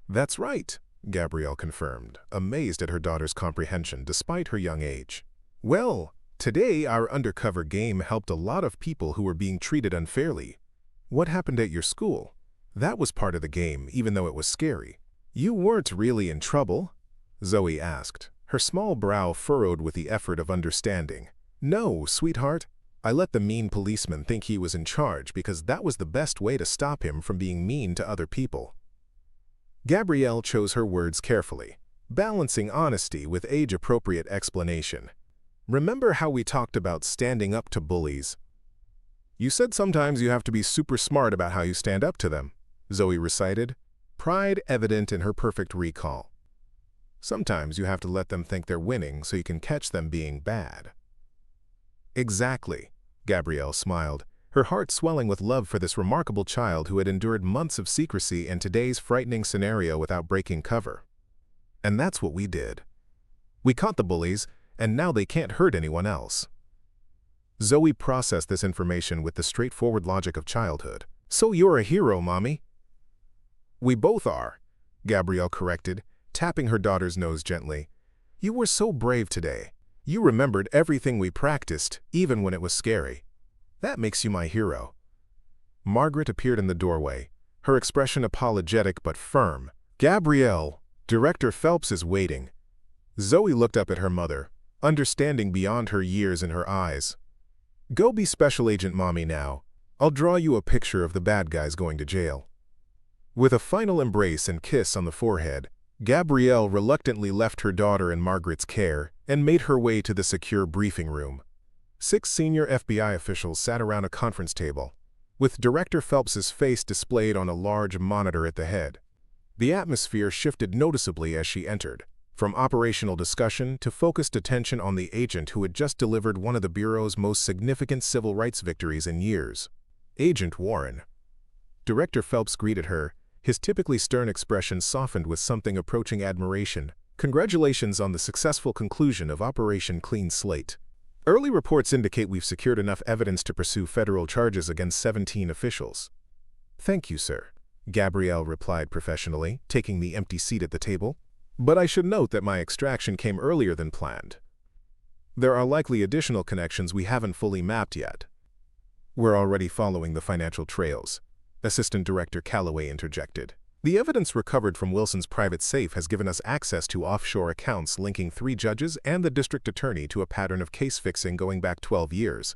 "That's right," Gabrielle confirmed, amazed at her daughter's comprehension despite her young age. "Well, today our Undercover game helped a lot of people who were being treated unfairly. What happened at your school? That was part of the game, even though it was scary." "You weren't really in trouble?" Zoe asked, her small brow furrowed with the effort of understanding. "No, sweetheart. I let the mean policeman think he was in charge because that was the best way to stop him from being mean to other people. Gabrielle chose her words carefully, balancing honesty with age-appropriate explanation. Remember how we talked about standing up to bullies? You said sometimes you have to be super smart about how you stand up to them, Zoe recited, pride evident in her perfect recall. Sometimes you have to let them think they're winning so you can catch them being bad. Exactly, Gabrielle smiled, her heart swelling with love for this remarkable child who had endured months of secrecy in today's frightening scenario without breaking cover. And that's what we did. We caught the bullies, and now they can't hurt anyone else. Zoe processed this information with the straightforward logic of childhood. So you're a hero, Mommy? We both are, Gabrielle corrected, tapping her daughter's nose gently. You were so brave today. You remembered everything we practiced, even when it was scary. That makes you my hero. Margaret appeared in the doorway, her expression apologetic but firm. Gabrielle, Director Phelps is waiting. Zoe looked up at her mother, understanding beyond her years in her eyes. Go be Special Agent Mommy now. I'll draw you a picture of the bad guys going to jail. With a final embrace and kiss on the forehead, Gabrielle reluctantly left her daughter in Margaret's care and made her way to the secure briefing room. 6 senior FBI officials sat around a conference table, with Director Phelps's face displayed on a large monitor at the head. The atmosphere shifted noticeably as she entered, from operational discussion to focused attention on the agent who had just delivered one of the Bureau's most significant civil rights victories in years. Agent Warren. Director Phelps greeted her, his typically stern expression softened with something approaching admiration. Congratulations on the successful conclusion of Operation Clean Slate. Early reports indicate we've secured enough evidence to pursue federal charges against 17 officials. Thank you, sir, Gabrielle replied professionally, taking the empty seat at the table. But I should note that my extraction came earlier than planned. There are likely additional connections we haven't fully mapped yet. We're already following the financial trails, Assistant Director Calloway interjected. The evidence recovered from Wilson's private safe has given us access to offshore accounts linking 3 judges and the district attorney to a pattern of case fixing going back 12 years.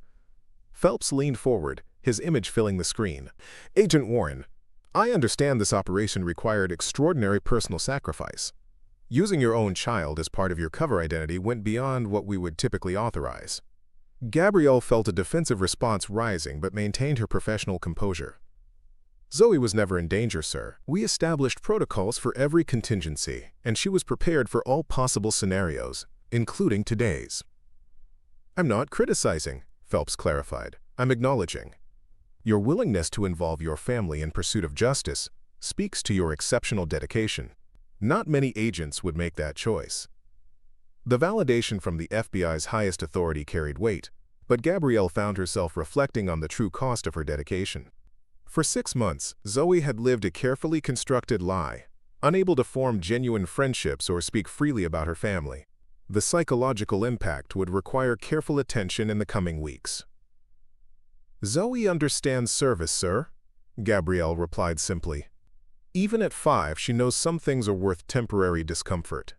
Phelps leaned forward, his image filling the screen. Agent Warren, I understand this operation required extraordinary personal sacrifice. Using your own child as part of your cover identity went beyond what we would typically authorize. Gabrielle felt a defensive response rising but maintained her professional composure. Zoe was never in danger, sir. We established protocols for every contingency, and she was prepared for all possible scenarios, including today's. I'm not criticizing, Phelps clarified. I'm acknowledging. Your willingness to involve your family in pursuit of justice speaks to your exceptional dedication. Not many agents would make that choice. The validation from the FBI's highest authority carried weight, but Gabrielle found herself reflecting on the true cost of her dedication. For 6 months, Zoe had lived a carefully constructed lie, unable to form genuine friendships or speak freely about her family. The psychological impact would require careful attention in the coming weeks. Zoe understands service, sir, Gabrielle replied simply. Even at 5, she knows some things are worth temporary discomfort.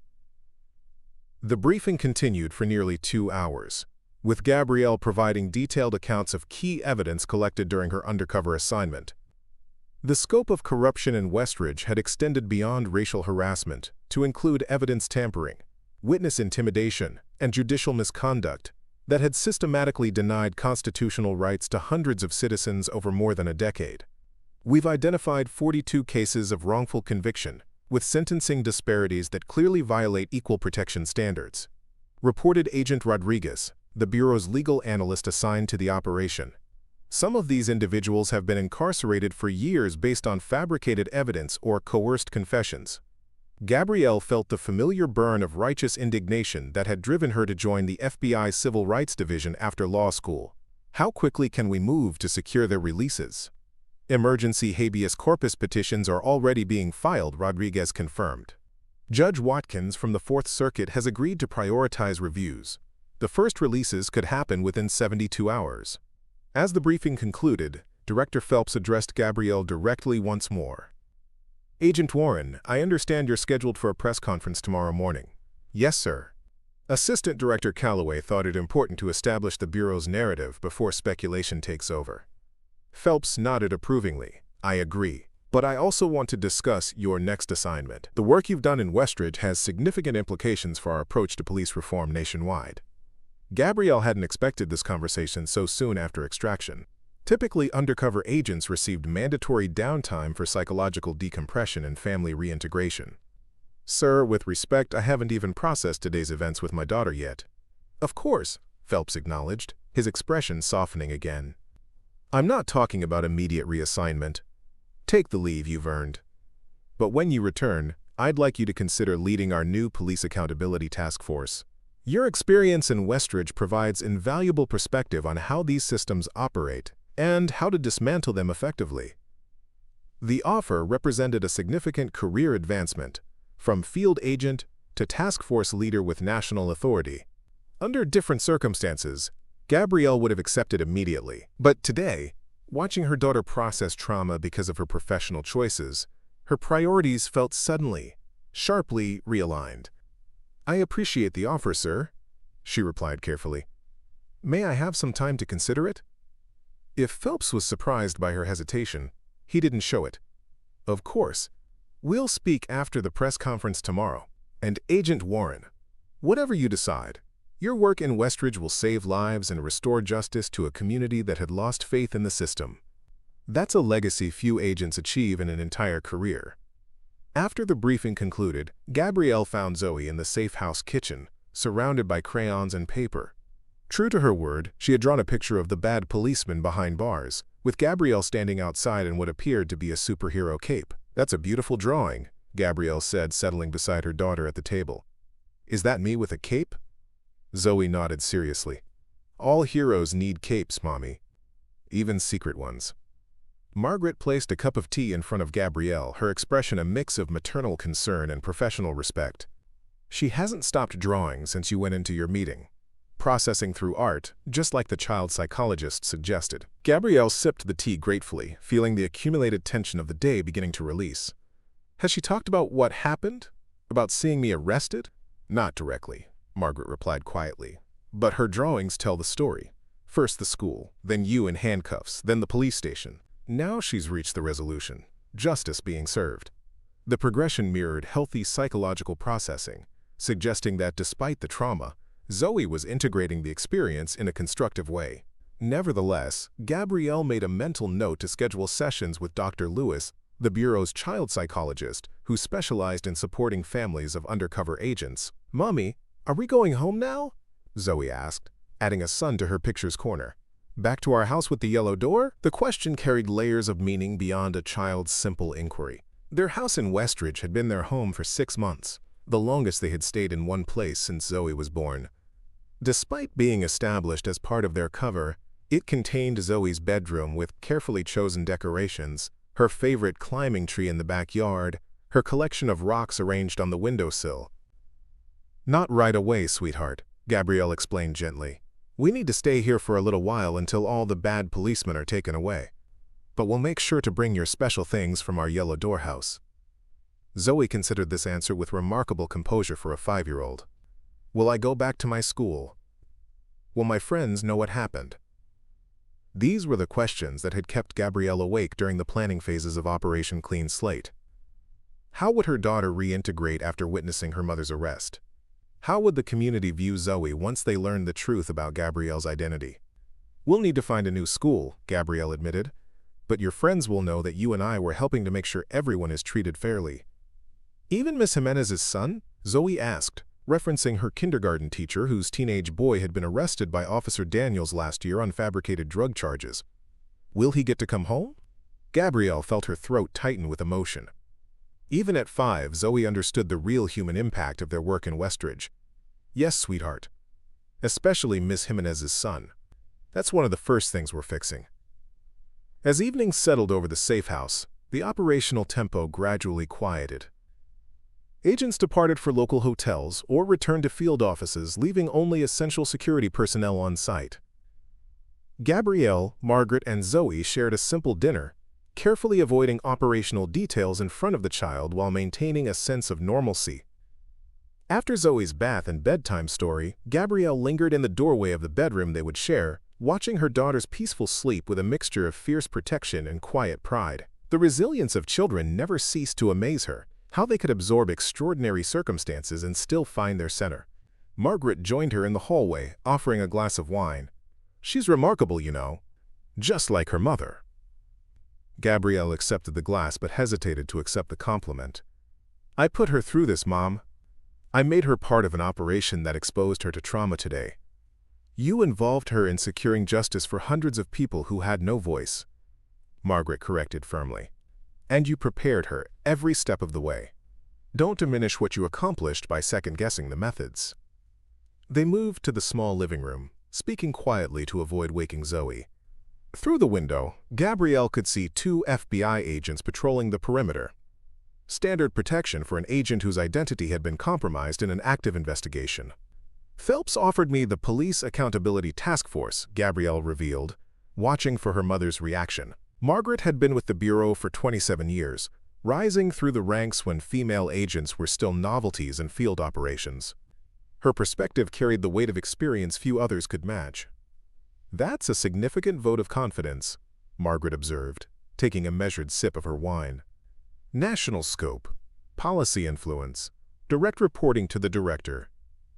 The briefing continued for nearly 2 hours, with Gabrielle providing detailed accounts of key evidence collected during her undercover assignment. The scope of corruption in Westridge had extended beyond racial harassment to include evidence tampering, witness intimidation, and judicial misconduct that had systematically denied constitutional rights to hundreds of citizens over more than a decade. We've identified 42 cases of wrongful conviction, with sentencing disparities that clearly violate equal protection standards, reported Agent Rodriguez, the Bureau's legal analyst assigned to the operation. Some of these individuals have been incarcerated for years based on fabricated evidence or coerced confessions. Gabrielle felt the familiar burn of righteous indignation that had driven her to join the FBI's Civil Rights Division after law school. How quickly can we move to secure their releases? Emergency habeas corpus petitions are already being filed, Rodriguez confirmed. Judge Watkins from the Fourth Circuit has agreed to prioritize reviews. The first releases could happen within 72 hours. As the briefing concluded, Director Phelps addressed Gabrielle directly once more. Agent Warren, I understand you're scheduled for a press conference tomorrow morning. Yes, sir. Assistant Director Calloway thought it important to establish the Bureau's narrative before speculation takes over. Phelps nodded approvingly. I agree. But I also want to discuss your next assignment. The work you've done in Westridge has significant implications for our approach to police reform nationwide. Gabrielle hadn't expected this conversation so soon after extraction. Typically, undercover agents received mandatory downtime for psychological decompression and family reintegration. Sir, with respect, I haven't even processed today's events with my daughter yet. Of course, Phelps acknowledged, his expression softening again. I'm not talking about immediate reassignment. Take the leave you've earned. But when you return, I'd like you to consider leading our new Police Accountability Task Force. Your experience in Westridge provides invaluable perspective on how these systems operate and how to dismantle them effectively. The offer represented a significant career advancement, from field agent to task force leader with national authority. Under different circumstances, Gabrielle would have accepted immediately. But today, watching her daughter process trauma because of her professional choices, her priorities felt suddenly, sharply realigned. I appreciate the offer, sir, she replied carefully. May I have some time to consider it? If Phelps was surprised by her hesitation, he didn't show it. Of course. We'll speak after the press conference tomorrow. And Agent Warren, whatever you decide, your work in Westridge will save lives and restore justice to a community that had lost faith in the system. That's a legacy few agents achieve in an entire career. After the briefing concluded, Gabrielle found Zoe in the safe house kitchen, surrounded by crayons and paper. True to her word, she had drawn a picture of the bad policeman behind bars, with Gabrielle standing outside in what appeared to be a superhero cape. That's a beautiful drawing, Gabrielle said, settling beside her daughter at the table. Is that me with a cape? Zoe nodded seriously. All heroes need capes, Mommy. Even secret ones. Margaret placed a cup of tea in front of Gabrielle, her expression a mix of maternal concern and professional respect. She hasn't stopped drawing since you went into your meeting. Processing through art, just like the child psychologist suggested. Gabrielle sipped the tea gratefully, feeling the accumulated tension of the day beginning to release. Has she talked about what happened? About seeing me arrested? Not directly, Margaret replied quietly. But her drawings tell the story. First the school, then you in handcuffs, then the police station. Now she's reached the resolution, justice being served. The progression mirrored healthy psychological processing, suggesting that despite the trauma, Zoe was integrating the experience in a constructive way. Nevertheless, Gabrielle made a mental note to schedule sessions with Dr. Lewis, the Bureau's child psychologist, who specialized in supporting families of undercover agents. Mommy, are we going home now? Zoe asked, adding a son to her picture's corner. Back to our house with the yellow door? The question carried layers of meaning beyond a child's simple inquiry. Their house in Westridge had been their home for 6 months, the longest they had stayed in one place since Zoe was born. Despite being established as part of their cover, it contained Zoe's bedroom with carefully chosen decorations, her favorite climbing tree in the backyard, her collection of rocks arranged on the windowsill. Not right away, sweetheart, Gabrielle explained gently. We need to stay here for a little while until all the bad policemen are taken away. But we'll make sure to bring your special things from our yellow door house. Zoe considered this answer with remarkable composure for a 5-year-old. Will I go back to my school? Will my friends know what happened? These were the questions that had kept Gabrielle awake during the planning phases of Operation Clean Slate. How would her daughter reintegrate after witnessing her mother's arrest? How would the community view Zoe once they learned the truth about Gabrielle's identity? We'll need to find a new school, Gabrielle admitted, but your friends will know that you and I were helping to make sure everyone is treated fairly. Even Miss Jimenez's son? Zoe asked, referencing her kindergarten teacher whose teenage boy had been arrested by Officer Daniels last year on fabricated drug charges. Will he get to come home? Gabrielle felt her throat tighten with emotion. Even at 5, Zoe understood the real human impact of their work in Westridge. Yes, sweetheart. Especially Miss Jimenez's son. That's one of the first things we're fixing. As evening settled over the safe house, the operational tempo gradually quieted. Agents departed for local hotels or returned to field offices, leaving only essential security personnel on site. Gabrielle, Margaret, and Zoe shared a simple dinner, carefully avoiding operational details in front of the child while maintaining a sense of normalcy. After Zoe's bath and bedtime story, Gabrielle lingered in the doorway of the bedroom they would share, watching her daughter's peaceful sleep with a mixture of fierce protection and quiet pride. The resilience of children never ceased to amaze her, how they could absorb extraordinary circumstances and still find their center. Margaret joined her in the hallway, offering a glass of wine. "She's remarkable, you know. Just like her mother." Gabrielle accepted the glass but hesitated to accept the compliment. "I put her through this, Mom. I made her part of an operation that exposed her to trauma today. You involved her in securing justice for hundreds of people who had no voice," Margaret corrected firmly. "And you prepared her every step of the way. Don't diminish what you accomplished by second-guessing the methods." They moved to the small living room, speaking quietly to avoid waking Zoe. Through the window, Gabrielle could see 2 FBI agents patrolling the perimeter. Standard protection for an agent whose identity had been compromised in an active investigation. "Phelps offered me the Police Accountability Task Force," Gabrielle revealed, watching for her mother's reaction. Margaret had been with the Bureau for 27 years, rising through the ranks when female agents were still novelties in field operations. Her perspective carried the weight of experience few others could match. "That's a significant vote of confidence," Margaret observed, taking a measured sip of her wine. "National scope, policy influence, direct reporting to the director.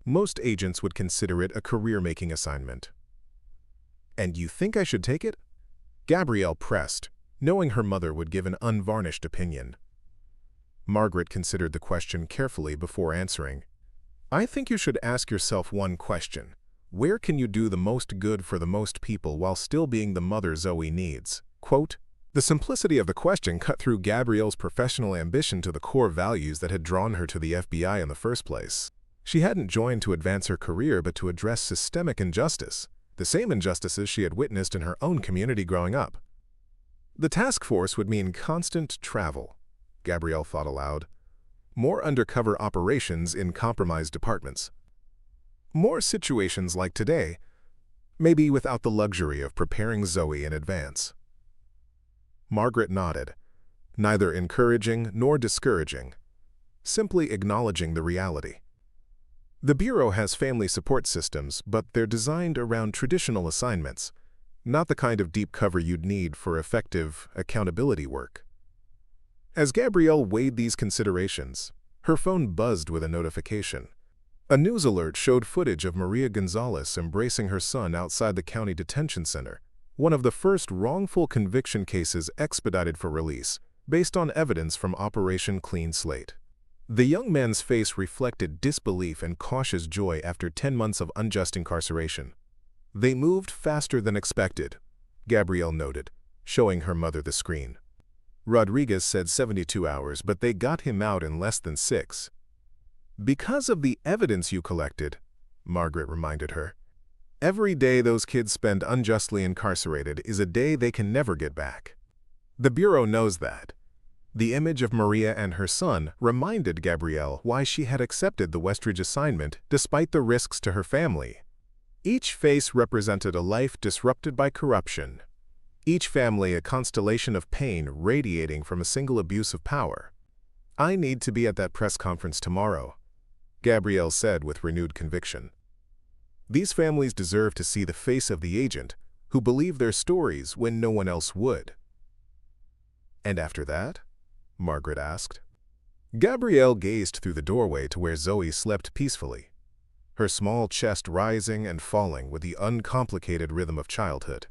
Most agents would consider it a career-making assignment." "And you think I should take it?" Gabrielle pressed, knowing her mother would give an unvarnished opinion. Margaret considered the question carefully before answering. "I think you should ask yourself one question. Where can you do the most good for the most people while still being the mother Zoe needs?" Quote, the simplicity of the question cut through Gabrielle's professional ambition to the core values that had drawn her to the FBI in the first place. She hadn't joined to advance her career but to address systemic injustice, the same injustices she had witnessed in her own community growing up. The task force would mean constant travel, Gabrielle thought aloud. More undercover operations in compromised departments. More situations like today, maybe without the luxury of preparing Zoe in advance. Margaret nodded, neither encouraging nor discouraging, simply acknowledging the reality. The Bureau has family support systems, but they're designed around traditional assignments, not the kind of deep cover you'd need for effective accountability work. As Gabrielle weighed these considerations, her phone buzzed with a notification. A news alert showed footage of Maria Gonzalez embracing her son outside the county detention center, one of the first wrongful conviction cases expedited for release, based on evidence from Operation Clean Slate. The young man's face reflected disbelief and cautious joy after 10 months of unjust incarceration. "They moved faster than expected," Gabrielle noted, showing her mother the screen. "Rodriguez said 72 hours, but they got him out in less than 6. "Because of the evidence you collected," Margaret reminded her. "Every day those kids spend unjustly incarcerated is a day they can never get back. The Bureau knows that." The image of Maria and her son reminded Gabrielle why she had accepted the Westridge assignment despite the risks to her family. Each face represented a life disrupted by corruption. Each family a constellation of pain radiating from a single abuse of power. "I need to be at that press conference tomorrow," Gabrielle said with renewed conviction. These families deserve to see the face of the agent who believed their stories when no one else would. "And after that?" Margaret asked. Gabrielle gazed through the doorway to where Zoe slept peacefully, her small chest rising and falling with the uncomplicated rhythm of childhood.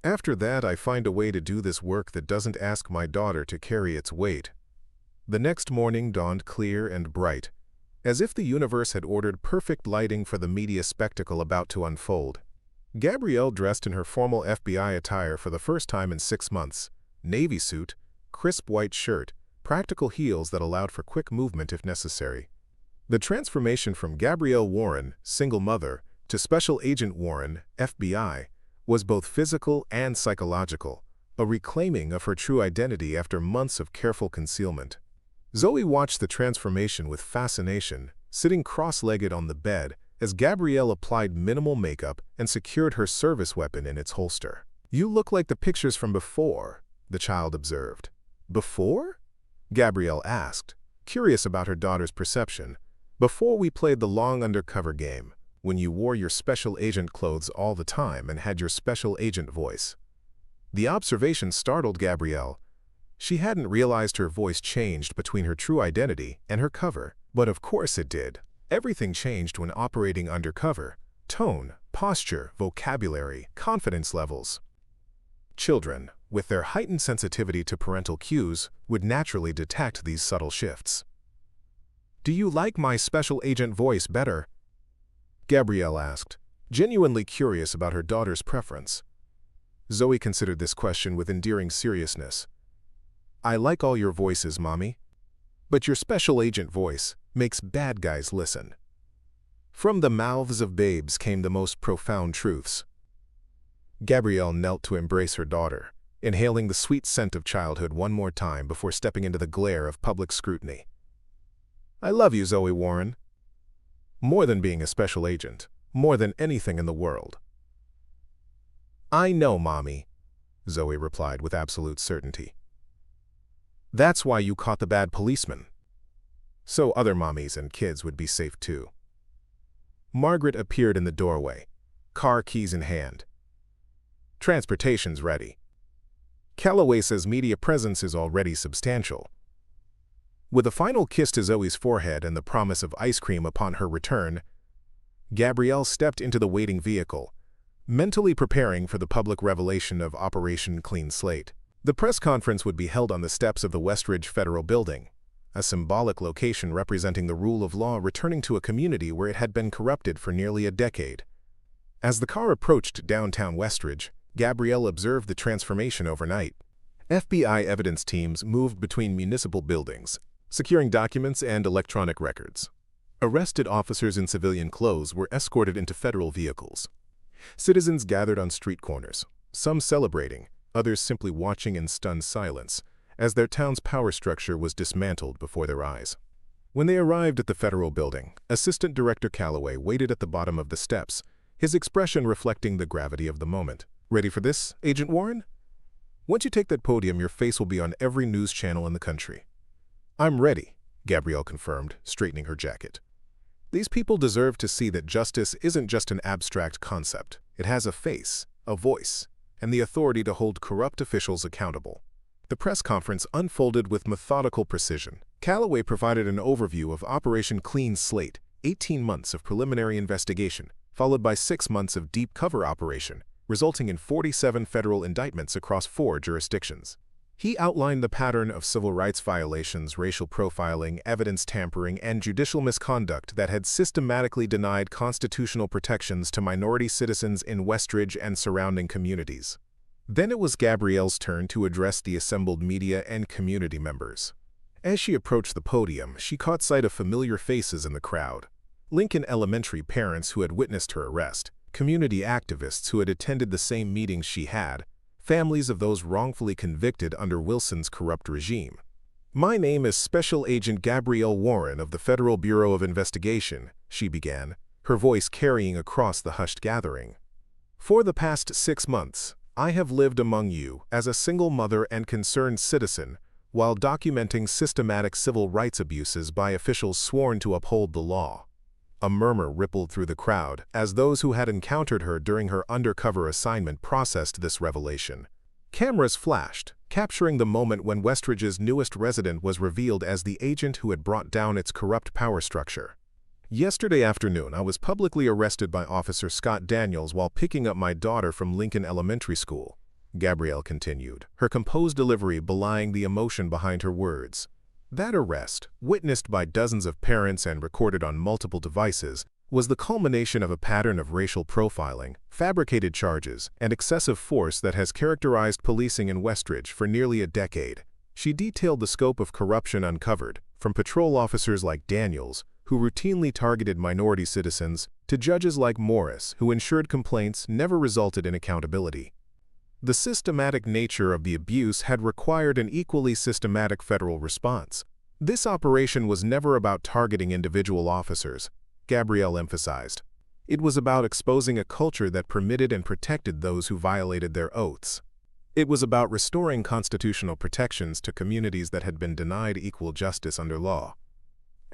"After that, I find a way to do this work that doesn't ask my daughter to carry its weight." The next morning dawned clear and bright, as if the universe had ordered perfect lighting for the media spectacle about to unfold. Gabrielle dressed in her formal FBI attire for the first time in 6 months, navy suit, crisp white shirt, practical heels that allowed for quick movement if necessary. The transformation from Gabrielle Warren, single mother, to Special Agent Warren, FBI, was both physical and psychological, a reclaiming of her true identity after months of careful concealment. Zoe watched the transformation with fascination, sitting cross-legged on the bed as Gabrielle applied minimal makeup and secured her service weapon in its holster. "You look like the pictures from before," the child observed. "Before?" Gabrielle asked, curious about her daughter's perception. Before we played the long undercover game, when you wore your special agent clothes all the time and had your special agent voice. The observation startled Gabrielle. She hadn't realized her voice changed between her true identity and her cover, but of course it did. Everything changed when operating undercover. Tone, posture, vocabulary, confidence levels. Children, with their heightened sensitivity to parental cues, would naturally detect these subtle shifts. "Do you like my special agent voice better?" Gabrielle asked, genuinely curious about her daughter's preference. Zoe considered this question with endearing seriousness. "I like all your voices, Mommy. But your special agent voice makes bad guys listen." From the mouths of babes came the most profound truths. Gabrielle knelt to embrace her daughter, inhaling the sweet scent of childhood one more time before stepping into the glare of public scrutiny. "I love you, Zoe Warren. More than being a special agent, more than anything in the world." "I know, Mommy," Zoe replied with absolute certainty. "That's why you caught the bad policeman. So other mommies and kids would be safe too." Margaret appeared in the doorway, car keys in hand. "Transportation's ready. Calloway says media presence is already substantial." With a final kiss to Zoe's forehead and the promise of ice cream upon her return, Gabrielle stepped into the waiting vehicle, mentally preparing for the public revelation of Operation Clean Slate. The press conference would be held on the steps of the Westridge Federal Building, a symbolic location representing the rule of law returning to a community where it had been corrupted for nearly a decade. As the car approached downtown Westridge, Gabrielle observed the transformation overnight. FBI evidence teams moved between municipal buildings, securing documents and electronic records. Arrested officers in civilian clothes were escorted into federal vehicles. Citizens gathered on street corners, some celebrating, others simply watching in stunned silence, as their town's power structure was dismantled before their eyes. When they arrived at the federal building, Assistant Director Calloway waited at the bottom of the steps, his expression reflecting the gravity of the moment. "Ready for this, Agent Warren? Once you take that podium, your face will be on every news channel in the country." "I'm ready," Gabrielle confirmed, straightening her jacket. "These people deserve to see that justice isn't just an abstract concept. It has a face, a voice, and the authority to hold corrupt officials accountable." The press conference unfolded with methodical precision. Calloway provided an overview of Operation Clean Slate, 18 months of preliminary investigation, followed by 6 months of deep cover operation, resulting in 47 federal indictments across 4 jurisdictions. He outlined the pattern of civil rights violations, racial profiling, evidence tampering, and judicial misconduct that had systematically denied constitutional protections to minority citizens in Westridge and surrounding communities. Then it was Gabrielle's turn to address the assembled media and community members. As she approached the podium, she caught sight of familiar faces in the crowd. Lincoln Elementary parents who had witnessed her arrest, community activists who had attended the same meetings she had, families of those wrongfully convicted under Wilson's corrupt regime. "My name is Special Agent Gabrielle Warren of the Federal Bureau of Investigation," she began, her voice carrying across the hushed gathering. "For the past 6 months, I have lived among you as a single mother and concerned citizen while documenting systematic civil rights abuses by officials sworn to uphold the law." A murmur rippled through the crowd as those who had encountered her during her undercover assignment processed this revelation. Cameras flashed, capturing the moment when Westridge's newest resident was revealed as the agent who had brought down its corrupt power structure. "Yesterday afternoon, I was publicly arrested by Officer Scott Daniels while picking up my daughter from Lincoln Elementary School," Gabrielle continued, her composed delivery belying the emotion behind her words. That arrest, witnessed by dozens of parents and recorded on multiple devices, was the culmination of a pattern of racial profiling, fabricated charges, and excessive force that has characterized policing in Westridge for nearly a decade. She detailed the scope of corruption uncovered, from patrol officers like Daniels, who routinely targeted minority citizens, to judges like Morris, who ensured complaints never resulted in accountability. The systematic nature of the abuse had required an equally systematic federal response. This operation was never about targeting individual officers, Gabrielle emphasized. It was about exposing a culture that permitted and protected those who violated their oaths. It was about restoring constitutional protections to communities that had been denied equal justice under law.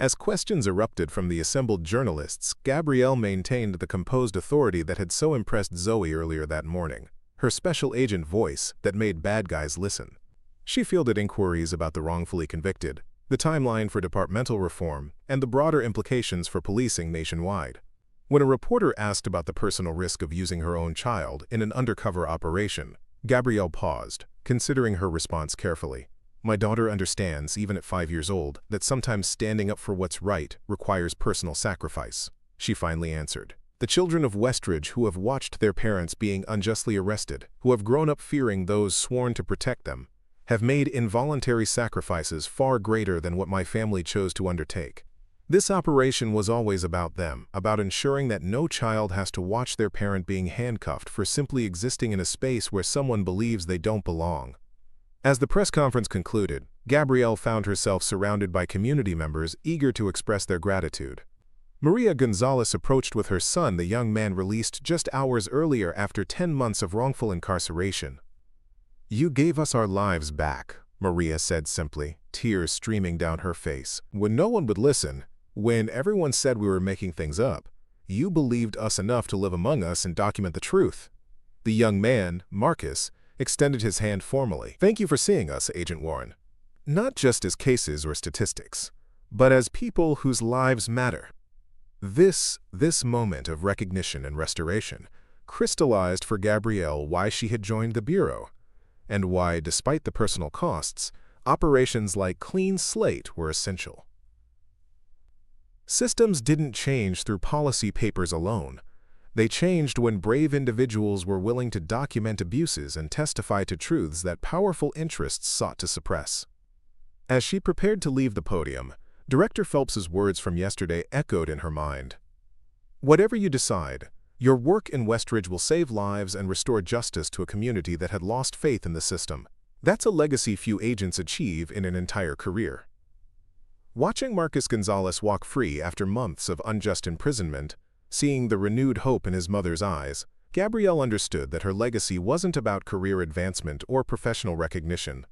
As questions erupted from the assembled journalists, Gabrielle maintained the composed authority that had so impressed Zoe earlier that morning, her special agent voice that made bad guys listen. She fielded inquiries about the wrongfully convicted, the timeline for departmental reform, and the broader implications for policing nationwide. When a reporter asked about the personal risk of using her own child in an undercover operation, Gabrielle paused, considering her response carefully. "My daughter understands, even at 5 years old, that sometimes standing up for what's right requires personal sacrifice," she finally answered. "The children of Westridge who have watched their parents being unjustly arrested, who have grown up fearing those sworn to protect them, have made involuntary sacrifices far greater than what my family chose to undertake. This operation was always about them, about ensuring that no child has to watch their parent being handcuffed for simply existing in a space where someone believes they don't belong." As the press conference concluded, Gabrielle found herself surrounded by community members eager to express their gratitude. Maria Gonzalez approached with her son, the young man released just hours earlier after 10 months of wrongful incarceration. "You gave us our lives back," Maria said simply, tears streaming down her face. "When no one would listen, when everyone said we were making things up, you believed us enough to live among us and document the truth." The young man, Marcus, extended his hand formally. "Thank you for seeing us, Agent Warren. Not just as cases or statistics, but as people whose lives matter." This moment of recognition and restoration crystallized for Gabrielle why she had joined the Bureau, and why, despite the personal costs, operations like Clean Slate were essential. Systems didn't change through policy papers alone. They changed when brave individuals were willing to document abuses and testify to truths that powerful interests sought to suppress. As she prepared to leave the podium, Director Phelps's words from yesterday echoed in her mind. "Whatever you decide, your work in Westridge will save lives and restore justice to a community that had lost faith in the system. That's a legacy few agents achieve in an entire career." Watching Marcus Gonzalez walk free after months of unjust imprisonment, seeing the renewed hope in his mother's eyes, Gabrielle understood that her legacy wasn't about career advancement or professional recognition.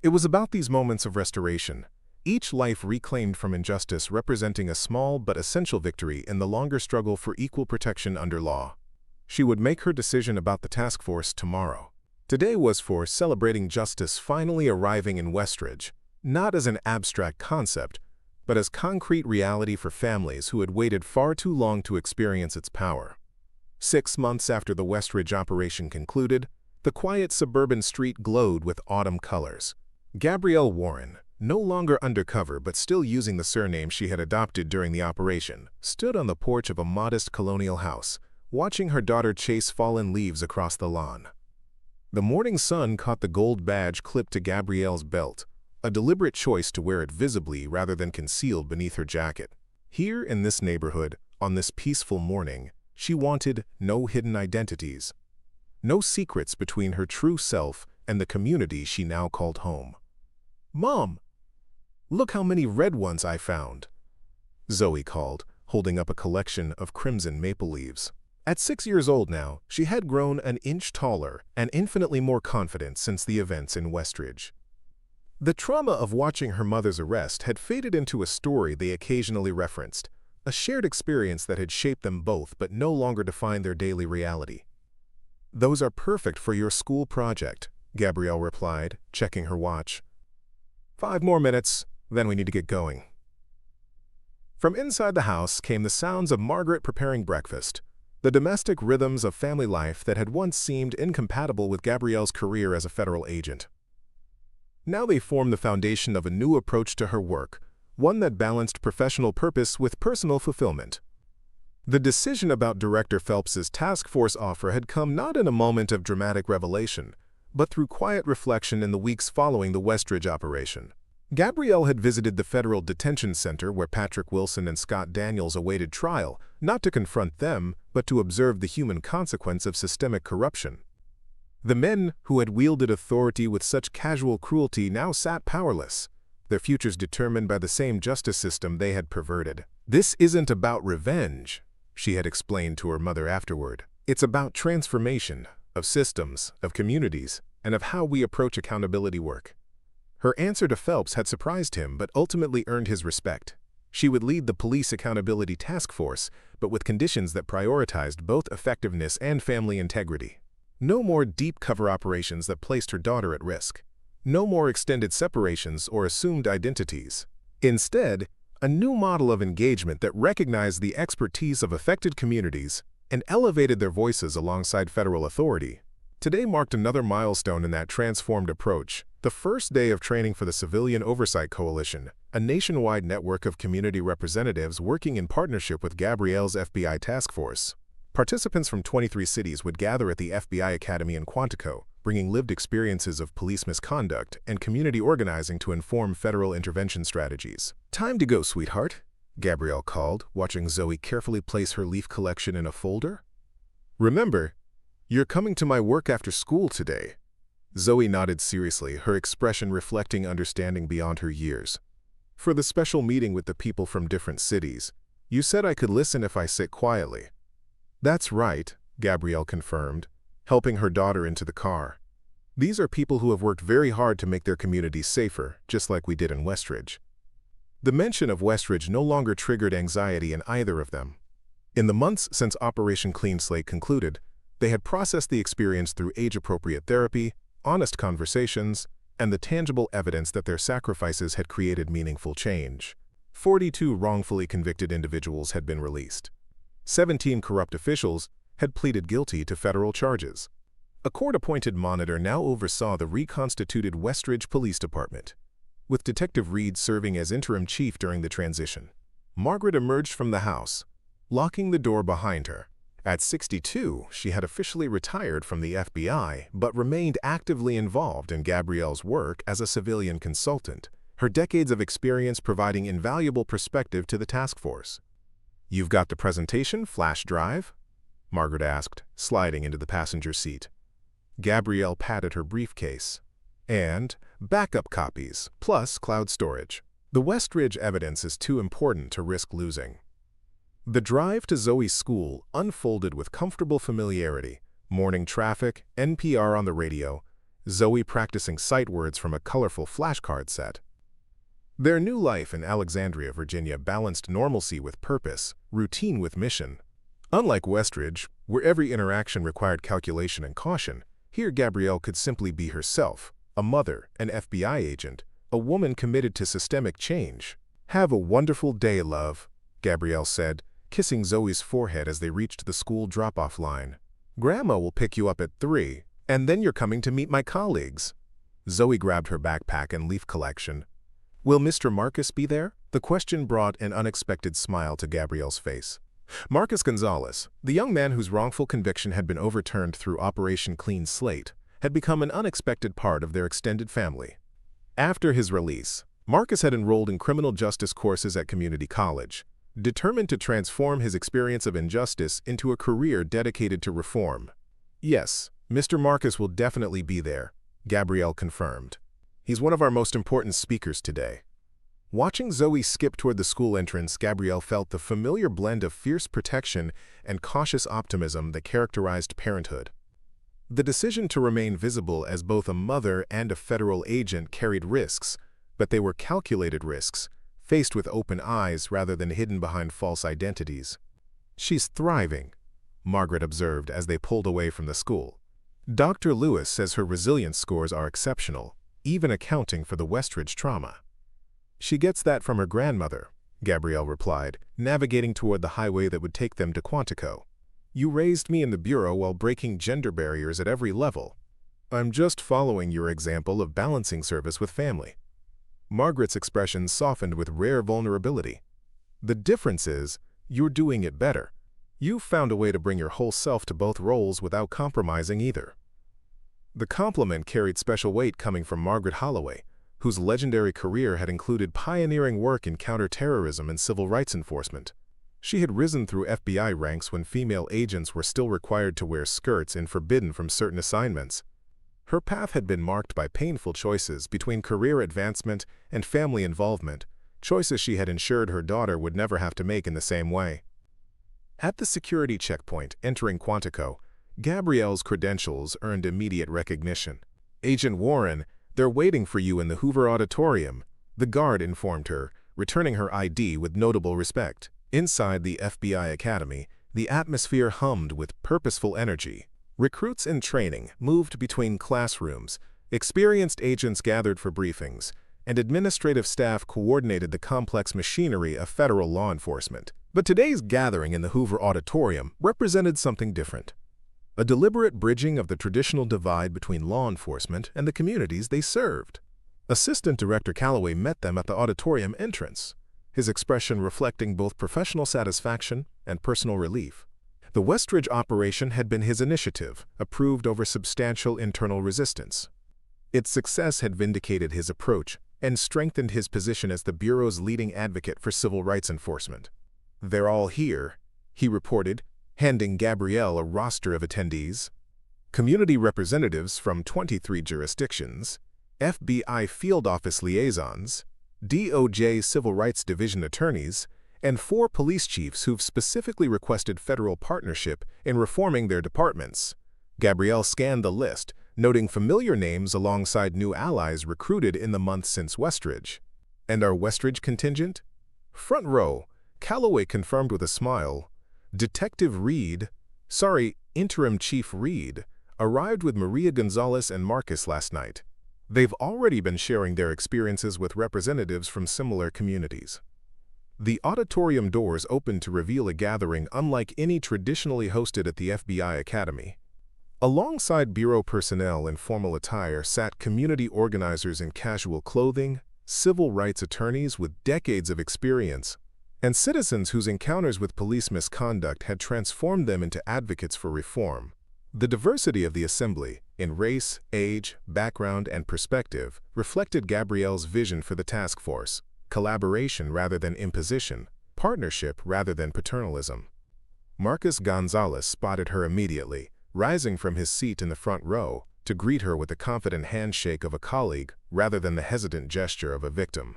It was about these moments of restoration, each life reclaimed from injustice representing a small but essential victory in the longer struggle for equal protection under law. She would make her decision about the task force tomorrow. Today was for celebrating justice finally arriving in Westridge, not as an abstract concept, but as concrete reality for families who had waited far too long to experience its power. 6 months after the Westridge operation concluded, the quiet suburban street glowed with autumn colors. Gabrielle Warren, no longer undercover but still using the surname she had adopted during the operation, stood on the porch of a modest colonial house, watching her daughter chase fallen leaves across the lawn. The morning sun caught the gold badge clipped to Gabrielle's belt, a deliberate choice to wear it visibly rather than concealed beneath her jacket. Here in this neighborhood, on this peaceful morning, she wanted no hidden identities, no secrets between her true self and the community she now called home. "Mom, look how many red ones I found," Zoe called, holding up a collection of crimson maple leaves. At 6 years old now, she had grown an inch taller and infinitely more confident since the events in Westridge. The trauma of watching her mother's arrest had faded into a story they occasionally referenced, a shared experience that had shaped them both but no longer defined their daily reality. "Those are perfect for your school project," Gabrielle replied, checking her watch. 5 more minutes, then we need to get going." From inside the house came the sounds of Margaret preparing breakfast, the domestic rhythms of family life that had once seemed incompatible with Gabrielle's career as a federal agent. Now they formed the foundation of a new approach to her work, one that balanced professional purpose with personal fulfillment. The decision about Director Phelps's task force offer had come not in a moment of dramatic revelation, but through quiet reflection in the weeks following the Westridge operation. Gabrielle had visited the federal detention center where Patrick Wilson and Scott Daniels awaited trial, not to confront them, but to observe the human consequence of systemic corruption. The men who had wielded authority with such casual cruelty now sat powerless, their futures determined by the same justice system they had perverted. "This isn't about revenge," she had explained to her mother afterward. "It's about transformation, of systems, of communities, and of how we approach accountability work." Her answer to Phelps had surprised him but ultimately earned his respect. She would lead the Police Accountability Task Force, but with conditions that prioritized both effectiveness and family integrity. No more deep cover operations that placed her daughter at risk. No more extended separations or assumed identities. Instead, a new model of engagement that recognized the expertise of affected communities and elevated their voices alongside federal authority. Today marked another milestone in that transformed approach, the first day of training for the Civilian Oversight Coalition, a nationwide network of community representatives working in partnership with Gabrielle's FBI task force. Participants from 23 cities would gather at the FBI Academy in Quantico, bringing lived experiences of police misconduct and community organizing to inform federal intervention strategies. "Time to go, sweetheart," Gabrielle called, watching Zoe carefully place her leaf collection in a folder. "Remember, you're coming to my work after school today." Zoe nodded seriously, her expression reflecting understanding beyond her years. "For the special meeting with the people from different cities, you said I could listen if I sit quietly." "That's right," Gabrielle confirmed, helping her daughter into the car. "These are people who have worked very hard to make their communities safer, just like we did in Westridge." The mention of Westridge no longer triggered anxiety in either of them. In the months since Operation Clean Slate concluded, they had processed the experience through age-appropriate therapy, honest conversations, and the tangible evidence that their sacrifices had created meaningful change. 42 wrongfully convicted individuals had been released. 17 corrupt officials had pleaded guilty to federal charges. A court-appointed monitor now oversaw the reconstituted Westridge Police Department, with Detective Reed serving as interim chief during the transition. Margaret emerged from the house, locking the door behind her. At 62, she had officially retired from the FBI, but remained actively involved in Gabrielle's work as a civilian consultant, her decades of experience providing invaluable perspective to the task force. "You've got the presentation flash drive?" Margaret asked, sliding into the passenger seat. Gabrielle patted her briefcase. "And backup copies, plus cloud storage. The Westridge evidence is too important to risk losing." The drive to Zoe's school unfolded with comfortable familiarity, morning traffic, NPR on the radio, Zoe practicing sight words from a colorful flashcard set. Their new life in Alexandria, Virginia balanced normalcy with purpose, routine with mission. Unlike Westridge, where every interaction required calculation and caution, here Gabrielle could simply be herself, a mother, an FBI agent, a woman committed to systemic change. "Have a wonderful day, love," Gabrielle said, kissing Zoe's forehead as they reached the school drop-off line. "Grandma will pick you up at 3, and then you're coming to meet my colleagues." Zoe grabbed her backpack and leaf collection. "Will Mr. Marcus be there?" The question brought an unexpected smile to Gabrielle's face. Marcus Gonzalez, the young man whose wrongful conviction had been overturned through Operation Clean Slate, had become an unexpected part of their extended family. After his release, Marcus had enrolled in criminal justice courses at community college, determined to transform his experience of injustice into a career dedicated to reform. "Yes, Mr. Marcus will definitely be there," Gabrielle confirmed. "He's one of our most important speakers today." Watching Zoe skip toward the school entrance, Gabrielle felt the familiar blend of fierce protection and cautious optimism that characterized parenthood. The decision to remain visible as both a mother and a federal agent carried risks, but they were calculated risks, faced with open eyes rather than hidden behind false identities. "She's thriving," Margaret observed as they pulled away from the school. "Dr. Lewis says her resilience scores are exceptional, even accounting for the Westridge trauma." "She gets that from her grandmother," Gabrielle replied, navigating toward the highway that would take them to Quantico. "You raised me in the bureau while breaking gender barriers at every level. I'm just following your example of balancing service with family." Margaret's expression softened with rare vulnerability. "The difference is, you're doing it better. You've found a way to bring your whole self to both roles without compromising either." The compliment carried special weight coming from Margaret Holloway, whose legendary career had included pioneering work in counterterrorism and civil rights enforcement. She had risen through FBI ranks when female agents were still required to wear skirts and forbidden from certain assignments. Her path had been marked by painful choices between career advancement and family involvement, choices she had ensured her daughter would never have to make in the same way. At the security checkpoint entering Quantico, Gabrielle's credentials earned immediate recognition. "Agent Warren, they're waiting for you in the Hoover Auditorium," the guard informed her, returning her ID with notable respect. Inside the FBI Academy, the atmosphere hummed with purposeful energy. Recruits in training moved between classrooms, experienced agents gathered for briefings, and administrative staff coordinated the complex machinery of federal law enforcement. But today's gathering in the Hoover Auditorium represented something different. A deliberate bridging of the traditional divide between law enforcement and the communities they served. Assistant Director Calloway met them at the auditorium entrance, his expression reflecting both professional satisfaction and personal relief. The Westridge operation had been his initiative, approved over substantial internal resistance. Its success had vindicated his approach and strengthened his position as the Bureau's leading advocate for civil rights enforcement. "They're all here," he reported, handing Gabrielle a roster of attendees. Community representatives from 23 jurisdictions, FBI field office liaisons, DOJ Civil Rights Division attorneys, and 4 police chiefs who've specifically requested federal partnership in reforming their departments. Gabrielle scanned the list, noting familiar names alongside new allies recruited in the months since Westridge. "And our Westridge contingent?" "Front row," Calloway confirmed with a smile. "Detective Interim Chief Reed, arrived with Maria Gonzalez and Marcus last night. They've already been sharing their experiences with representatives from similar communities." The auditorium doors opened to reveal a gathering unlike any traditionally hosted at the FBI Academy. Alongside Bureau personnel in formal attire sat community organizers in casual clothing, civil rights attorneys with decades of experience, and citizens whose encounters with police misconduct had transformed them into advocates for reform. The diversity of the assembly, in race, age, background, and perspective, reflected Gabrielle's vision for the task force: collaboration rather than imposition, partnership rather than paternalism. Marcus Gonzalez spotted her immediately, rising from his seat in the front row to greet her with the confident handshake of a colleague rather than the hesitant gesture of a victim.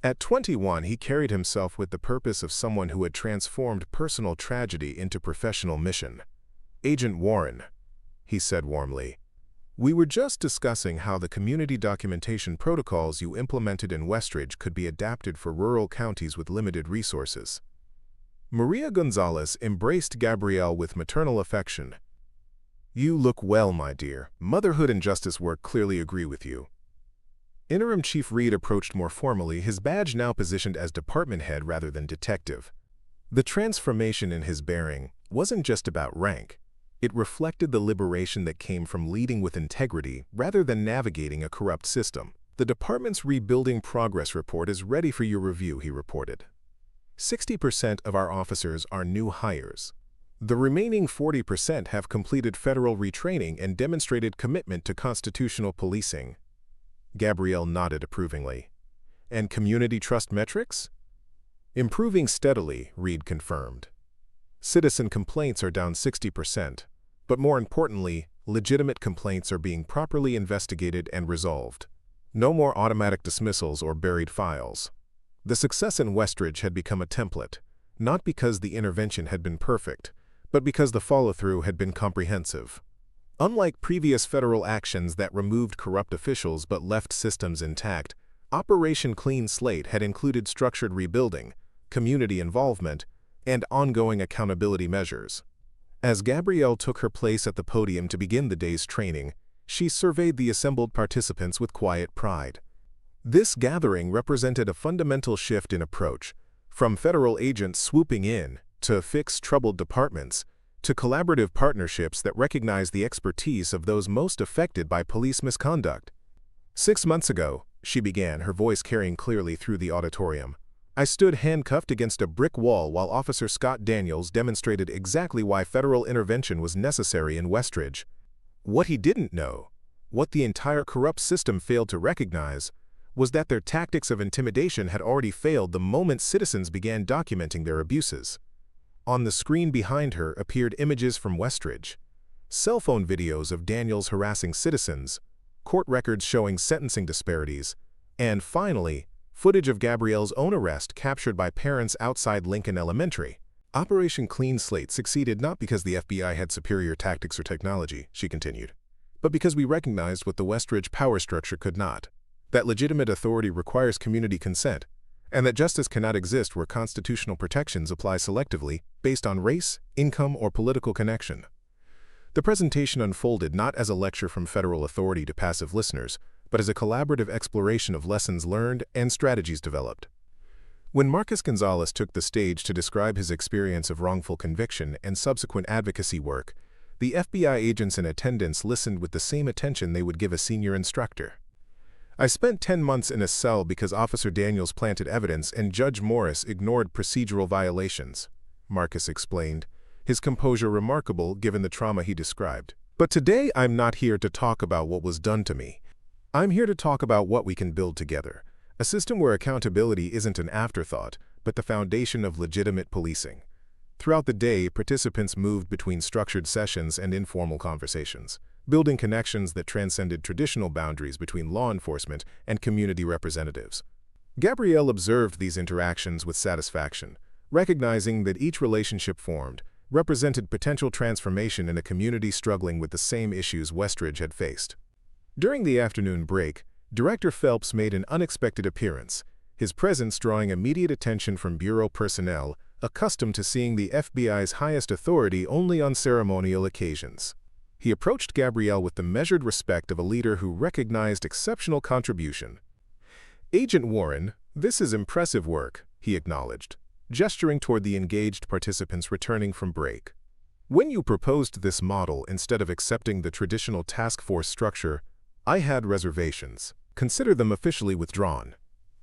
At 21, he carried himself with the purpose of someone who had transformed personal tragedy into professional mission. "Agent Warren," he said warmly, "we were just discussing how the community documentation protocols you implemented in Westridge could be adapted for rural counties with limited resources." Maria Gonzalez embraced Gabrielle with maternal affection. "You look well, my dear. Motherhood and justice work clearly agree with you." Interim Chief Reed approached more formally, his badge now positioned as department head rather than detective. The transformation in his bearing wasn't just about rank. It reflected the liberation that came from leading with integrity rather than navigating a corrupt system. "The department's rebuilding progress report is ready for your review," he reported. 60% of our officers are new hires. The remaining 40% have completed federal retraining and demonstrated commitment to constitutional policing. Gabrielle nodded approvingly. "And community trust metrics?" "Improving steadily," Reed confirmed. "Citizen complaints are down 60%, but more importantly, legitimate complaints are being properly investigated and resolved. No more automatic dismissals or buried files." The success in Westridge had become a template, not because the intervention had been perfect, but because the follow-through had been comprehensive. Unlike previous federal actions that removed corrupt officials but left systems intact, Operation Clean Slate had included structured rebuilding, community involvement, and ongoing accountability measures. As Gabrielle took her place at the podium to begin the day's training, she surveyed the assembled participants with quiet pride. This gathering represented a fundamental shift in approach, from federal agents swooping in to fix troubled departments, to collaborative partnerships that recognize the expertise of those most affected by police misconduct. 6 months ago, she began, her voice carrying clearly through the auditorium, I stood handcuffed against a brick wall while Officer Scott Daniels demonstrated exactly why federal intervention was necessary in Westridge. What he didn't know, what the entire corrupt system failed to recognize, was that their tactics of intimidation had already failed the moment citizens began documenting their abuses. On the screen behind her appeared images from Westridge, cell phone videos of Daniels harassing citizens, court records showing sentencing disparities, and finally, footage of Gabrielle's own arrest captured by parents outside Lincoln Elementary. Operation Clean Slate succeeded not because the FBI had superior tactics or technology, she continued, but because we recognized what the Westridge power structure could not. That legitimate authority requires community consent, and that justice cannot exist where constitutional protections apply selectively based on race, income, or political connection. The presentation unfolded not as a lecture from federal authority to passive listeners, but as a collaborative exploration of lessons learned and strategies developed. When Marcus Gonzalez took the stage to describe his experience of wrongful conviction and subsequent advocacy work, the FBI agents in attendance listened with the same attention they would give a senior instructor. "I spent 10 months in a cell because Officer Daniels planted evidence and Judge Morris ignored procedural violations," Marcus explained, his composure remarkable given the trauma he described. "But today I'm not here to talk about what was done to me. I'm here to talk about what we can build together, a system where accountability isn't an afterthought, but the foundation of legitimate policing." Throughout the day, participants moved between structured sessions and informal conversations, building connections that transcended traditional boundaries between law enforcement and community representatives. Gabrielle observed these interactions with satisfaction, recognizing that each relationship formed represented potential transformation in a community struggling with the same issues Westridge had faced. During the afternoon break, Director Phelps made an unexpected appearance, his presence drawing immediate attention from bureau personnel accustomed to seeing the FBI's highest authority only on ceremonial occasions. He approached Gabrielle with the measured respect of a leader who recognized exceptional contribution. "Agent Warren, this is impressive work," he acknowledged, gesturing toward the engaged participants returning from break. "When you proposed this model instead of accepting the traditional task force structure, I had reservations. Consider them officially withdrawn."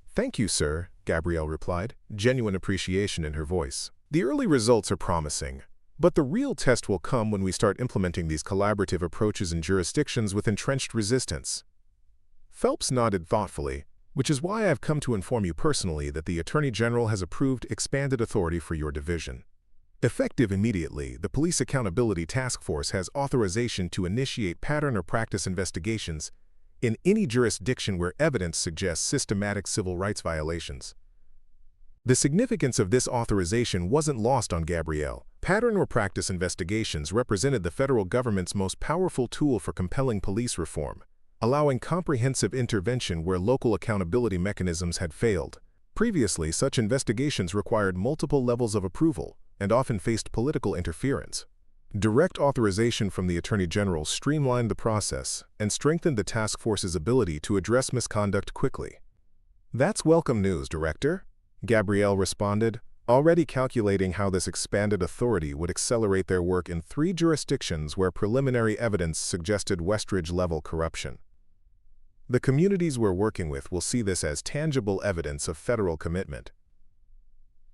"Thank you, sir," Gabrielle replied, genuine appreciation in her voice. "The early results are promising, but the real test will come when we start implementing these collaborative approaches in jurisdictions with entrenched resistance." Phelps nodded thoughtfully, "Which is why I've come to inform you personally that the Attorney General has approved expanded authority for your division. Effective immediately, the Police Accountability Task Force has authorization to initiate pattern or practice investigations in any jurisdiction where evidence suggests systematic civil rights violations." The significance of this authorization wasn't lost on Gabrielle. Pattern or practice investigations represented the federal government's most powerful tool for compelling police reform, allowing comprehensive intervention where local accountability mechanisms had failed. Previously, such investigations required multiple levels of approval and often faced political interference. Direct authorization from the Attorney General streamlined the process and strengthened the task force's ability to address misconduct quickly. "That's welcome news, Director," Gabrielle responded, already calculating how this expanded authority would accelerate their work in 3 jurisdictions where preliminary evidence suggested Westridge-level corruption. The communities we're working with will see this as tangible evidence of federal commitment.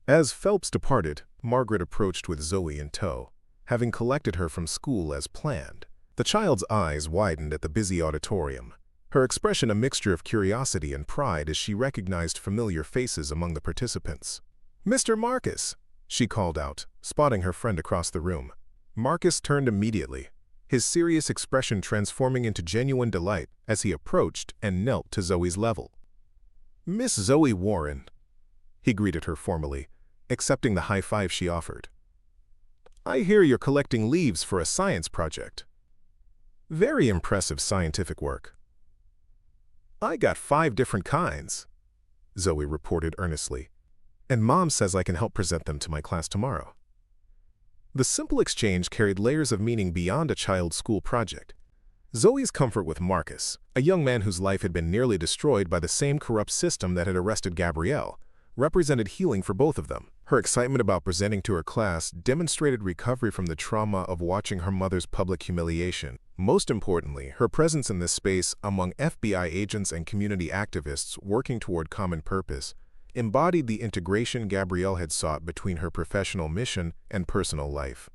As Phelps departed, Margaret approached with Zoe in tow, having collected her from school as planned. The child's eyes widened at the busy auditorium, her expression a mixture of curiosity and pride as she recognized familiar faces among the participants. "Mr. Marcus," she called out, spotting her friend across the room. Marcus turned immediately, his serious expression transforming into genuine delight as he approached and knelt to Zoe's level. "Miss Zoe Warren," he greeted her formally, accepting the high five she offered. "I hear you're collecting leaves for a science project." "Very impressive scientific work." "I got 5 different kinds," Zoe reported earnestly, "and Mom says I can help present them to my class tomorrow." The simple exchange carried layers of meaning beyond a child's school project. Zoe's comfort with Marcus, a young man whose life had been nearly destroyed by the same corrupt system that had arrested Gabrielle, represented healing for both of them. Her excitement about presenting to her class demonstrated recovery from the trauma of watching her mother's public humiliation. Most importantly, her presence in this space among FBI agents and community activists working toward common purpose embodied the integration Gabrielle had sought between her professional mission and personal life.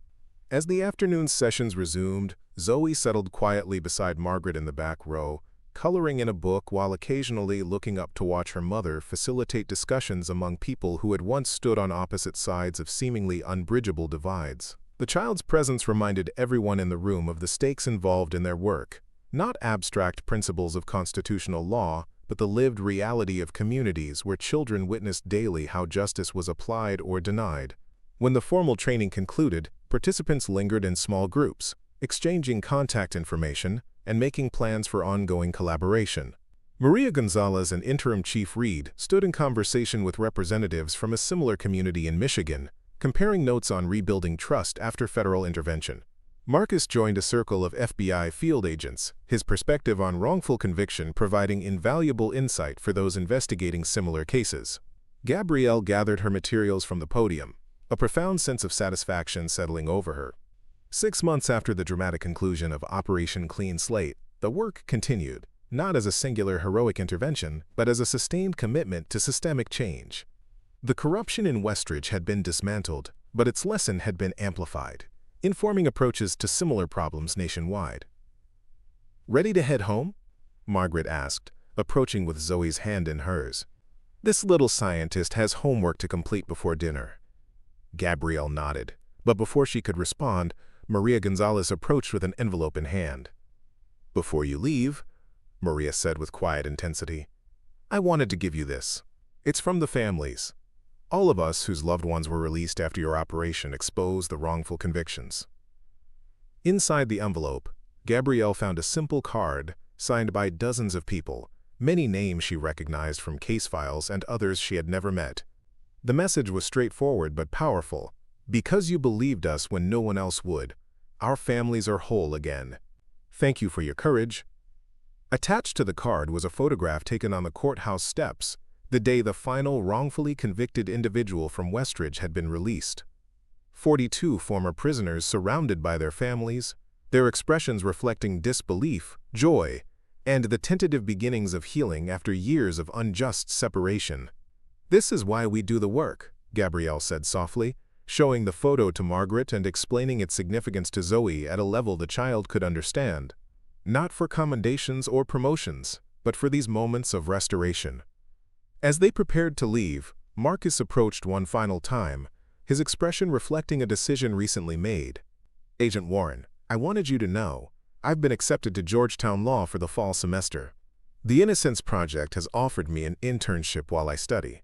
As the afternoon sessions resumed, Zoe settled quietly beside Margaret in the back row, coloring in a book while occasionally looking up to watch her mother facilitate discussions among people who had once stood on opposite sides of seemingly unbridgeable divides. The child's presence reminded everyone in the room of the stakes involved in their work, not abstract principles of constitutional law, but the lived reality of communities where children witnessed daily how justice was applied or denied. When the formal training concluded, participants lingered in small groups, exchanging contact information and making plans for ongoing collaboration. Maria Gonzalez and Interim Chief Reed stood in conversation with representatives from a similar community in Michigan, comparing notes on rebuilding trust after federal intervention. Marcus joined a circle of FBI field agents, his perspective on wrongful conviction providing invaluable insight for those investigating similar cases. Gabrielle gathered her materials from the podium, a profound sense of satisfaction settling over her. 6 months after the dramatic conclusion of Operation Clean Slate, the work continued, not as a singular heroic intervention, but as a sustained commitment to systemic change. The corruption in Westridge had been dismantled, but its lesson had been amplified, informing approaches to similar problems nationwide. "Ready to head home?" Margaret asked, approaching with Zoe's hand in hers. "This little scientist has homework to complete before dinner." Gabrielle nodded, but before she could respond, Maria Gonzalez approached with an envelope in hand. "Before you leave," Maria said with quiet intensity, "I wanted to give you this. It's from the families. All of us whose loved ones were released after your operation exposed the wrongful convictions." Inside the envelope, Gabrielle found a simple card signed by dozens of people, many names she recognized from case files and others she had never met. The message was straightforward but powerful. "Because you believed us when no one else would, our families are whole again. Thank you for your courage." Attached to the card was a photograph taken on the courthouse steps, the day the final wrongfully convicted individual from Westridge had been released. 42 former prisoners surrounded by their families, their expressions reflecting disbelief, joy, and the tentative beginnings of healing after years of unjust separation. "This is why we do the work," Gabrielle said softly, showing the photo to Margaret and explaining its significance to Zoe at a level the child could understand. Not for commendations or promotions, but for these moments of restoration. As they prepared to leave, Marcus approached one final time, his expression reflecting a decision recently made. "Agent Warren, I wanted you to know, I've been accepted to Georgetown Law for the fall semester. The Innocence Project has offered me an internship while I study."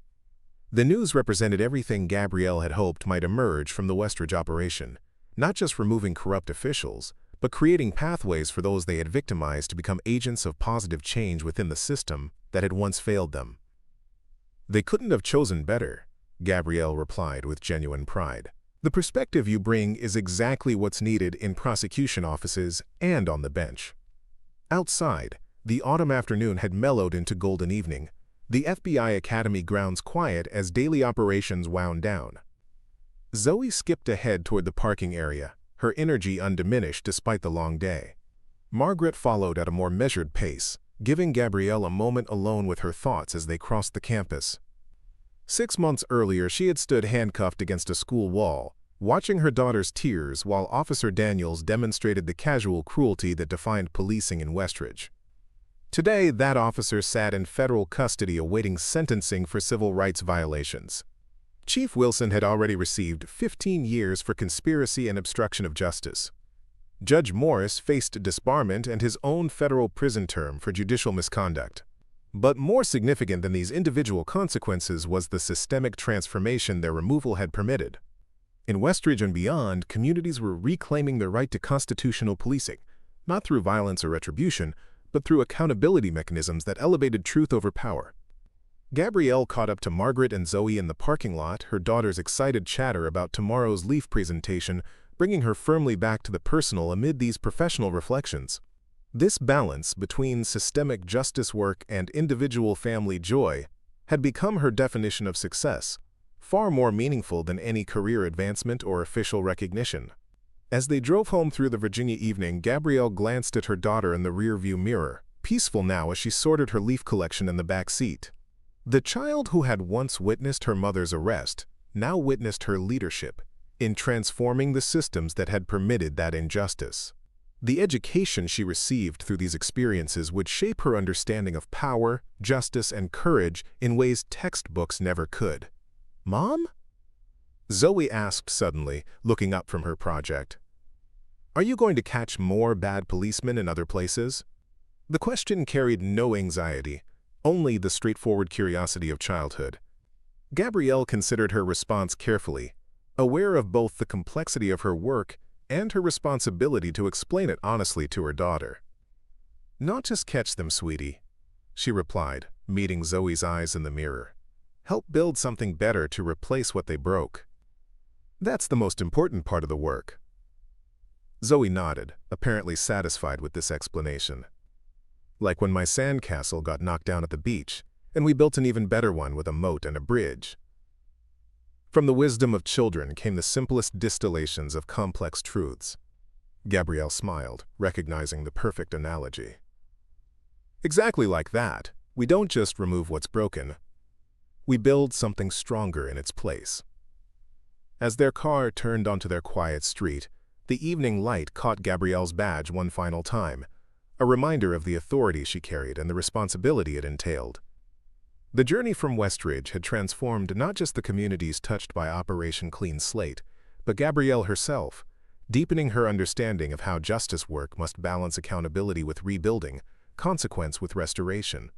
The news represented everything Gabrielle had hoped might emerge from the Westridge operation, not just removing corrupt officials, but creating pathways for those they had victimized to become agents of positive change within the system that had once failed them. "They couldn't have chosen better," Gabrielle replied with genuine pride. "The perspective you bring is exactly what's needed in prosecution offices and on the bench." Outside, the autumn afternoon had mellowed into golden evening, the FBI Academy grounds quiet as daily operations wound down. Zoe skipped ahead toward the parking area, her energy undiminished despite the long day. Margaret followed at a more measured pace, giving Gabrielle a moment alone with her thoughts as they crossed the campus. 6 months earlier, she had stood handcuffed against a school wall, watching her daughter's tears while Officer Daniels demonstrated the casual cruelty that defined policing in Westridge. Today, that officer sat in federal custody awaiting sentencing for civil rights violations. Chief Wilson had already received 15 years for conspiracy and obstruction of justice. Judge Morris faced disbarment and his own federal prison term for judicial misconduct. But more significant than these individual consequences was the systemic transformation their removal had permitted. In Westridge and beyond, communities were reclaiming their right to constitutional policing, not through violence or retribution, but through accountability mechanisms that elevated truth over power. Gabrielle caught up to Margaret and Zoe in the parking lot, her daughter's excited chatter about tomorrow's LEAF presentation, bringing her firmly back to the personal amid these professional reflections. This balance between systemic justice work and individual family joy had become her definition of success, far more meaningful than any career advancement or official recognition. As they drove home through the Virginia evening, Gabrielle glanced at her daughter in the rearview mirror, peaceful now as she sorted her LEAF collection in the back seat. The child who had once witnessed her mother's arrest now witnessed her leadership in transforming the systems that had permitted that injustice. The education she received through these experiences would shape her understanding of power, justice, and courage in ways textbooks never could. "Mom?" Zoe asked suddenly, looking up from her project. "Are you going to catch more bad policemen in other places?" The question carried no anxiety, only the straightforward curiosity of childhood. Gabrielle considered her response carefully, aware of both the complexity of her work and her responsibility to explain it honestly to her daughter. "Not just catch them, sweetie. she replied, meeting Zoe's eyes in the mirror. Help build something better to replace what they broke. That's the most important part of the work. Zoe nodded, apparently satisfied with this explanation. Like when my sandcastle got knocked down at the beach, and we built an even better one with a moat and a bridge. From the wisdom of children came the simplest distillations of complex truths. Gabrielle smiled, recognizing the perfect analogy. Exactly like that, we don't just remove what's broken. We build something stronger in its place. As their car turned onto their quiet street, the evening light caught Gabrielle's badge one final time, a reminder of the authority she carried and the responsibility it entailed. The journey from Westridge had transformed not just the communities touched by Operation Clean Slate, but Gabrielle herself, deepening her understanding of how justice work must balance accountability with rebuilding, consequence with restoration.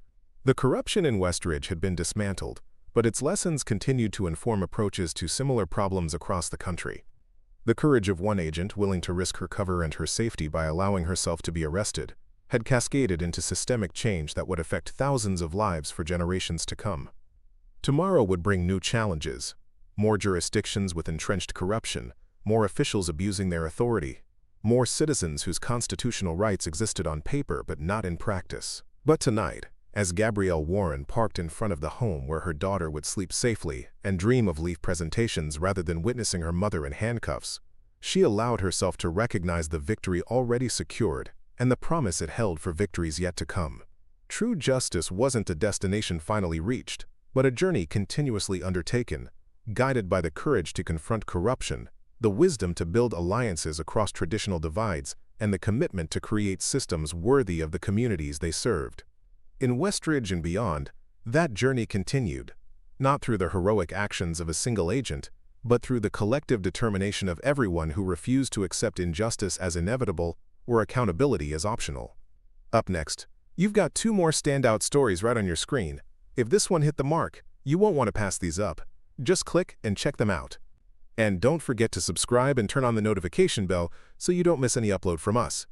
The corruption in Westridge had been dismantled, but its lessons continued to inform approaches to similar problems across the country. The courage of one agent, willing to risk her cover and her safety by allowing herself to be arrested, had cascaded into systemic change that would affect thousands of lives for generations to come. Tomorrow would bring new challenges, more jurisdictions with entrenched corruption, more officials abusing their authority, more citizens whose constitutional rights existed on paper but not in practice. But tonight, as Gabrielle Warren parked in front of the home where her daughter would sleep safely and dream of leave presentations rather than witnessing her mother in handcuffs, she allowed herself to recognize the victory already secured and the promise it held for victories yet to come. True justice wasn't a destination finally reached, but a journey continuously undertaken, guided by the courage to confront corruption, the wisdom to build alliances across traditional divides, and the commitment to create systems worthy of the communities they served. In Westridge and beyond, that journey continued, not through the heroic actions of a single agent, but through the collective determination of everyone who refused to accept injustice as inevitable or accountability as optional. Up next, you've got two more standout stories right on your screen. If this one hit the mark, you won't want to pass these up. Just click and check them out. And don't forget to subscribe and turn on the notification bell so you don't miss any upload from us.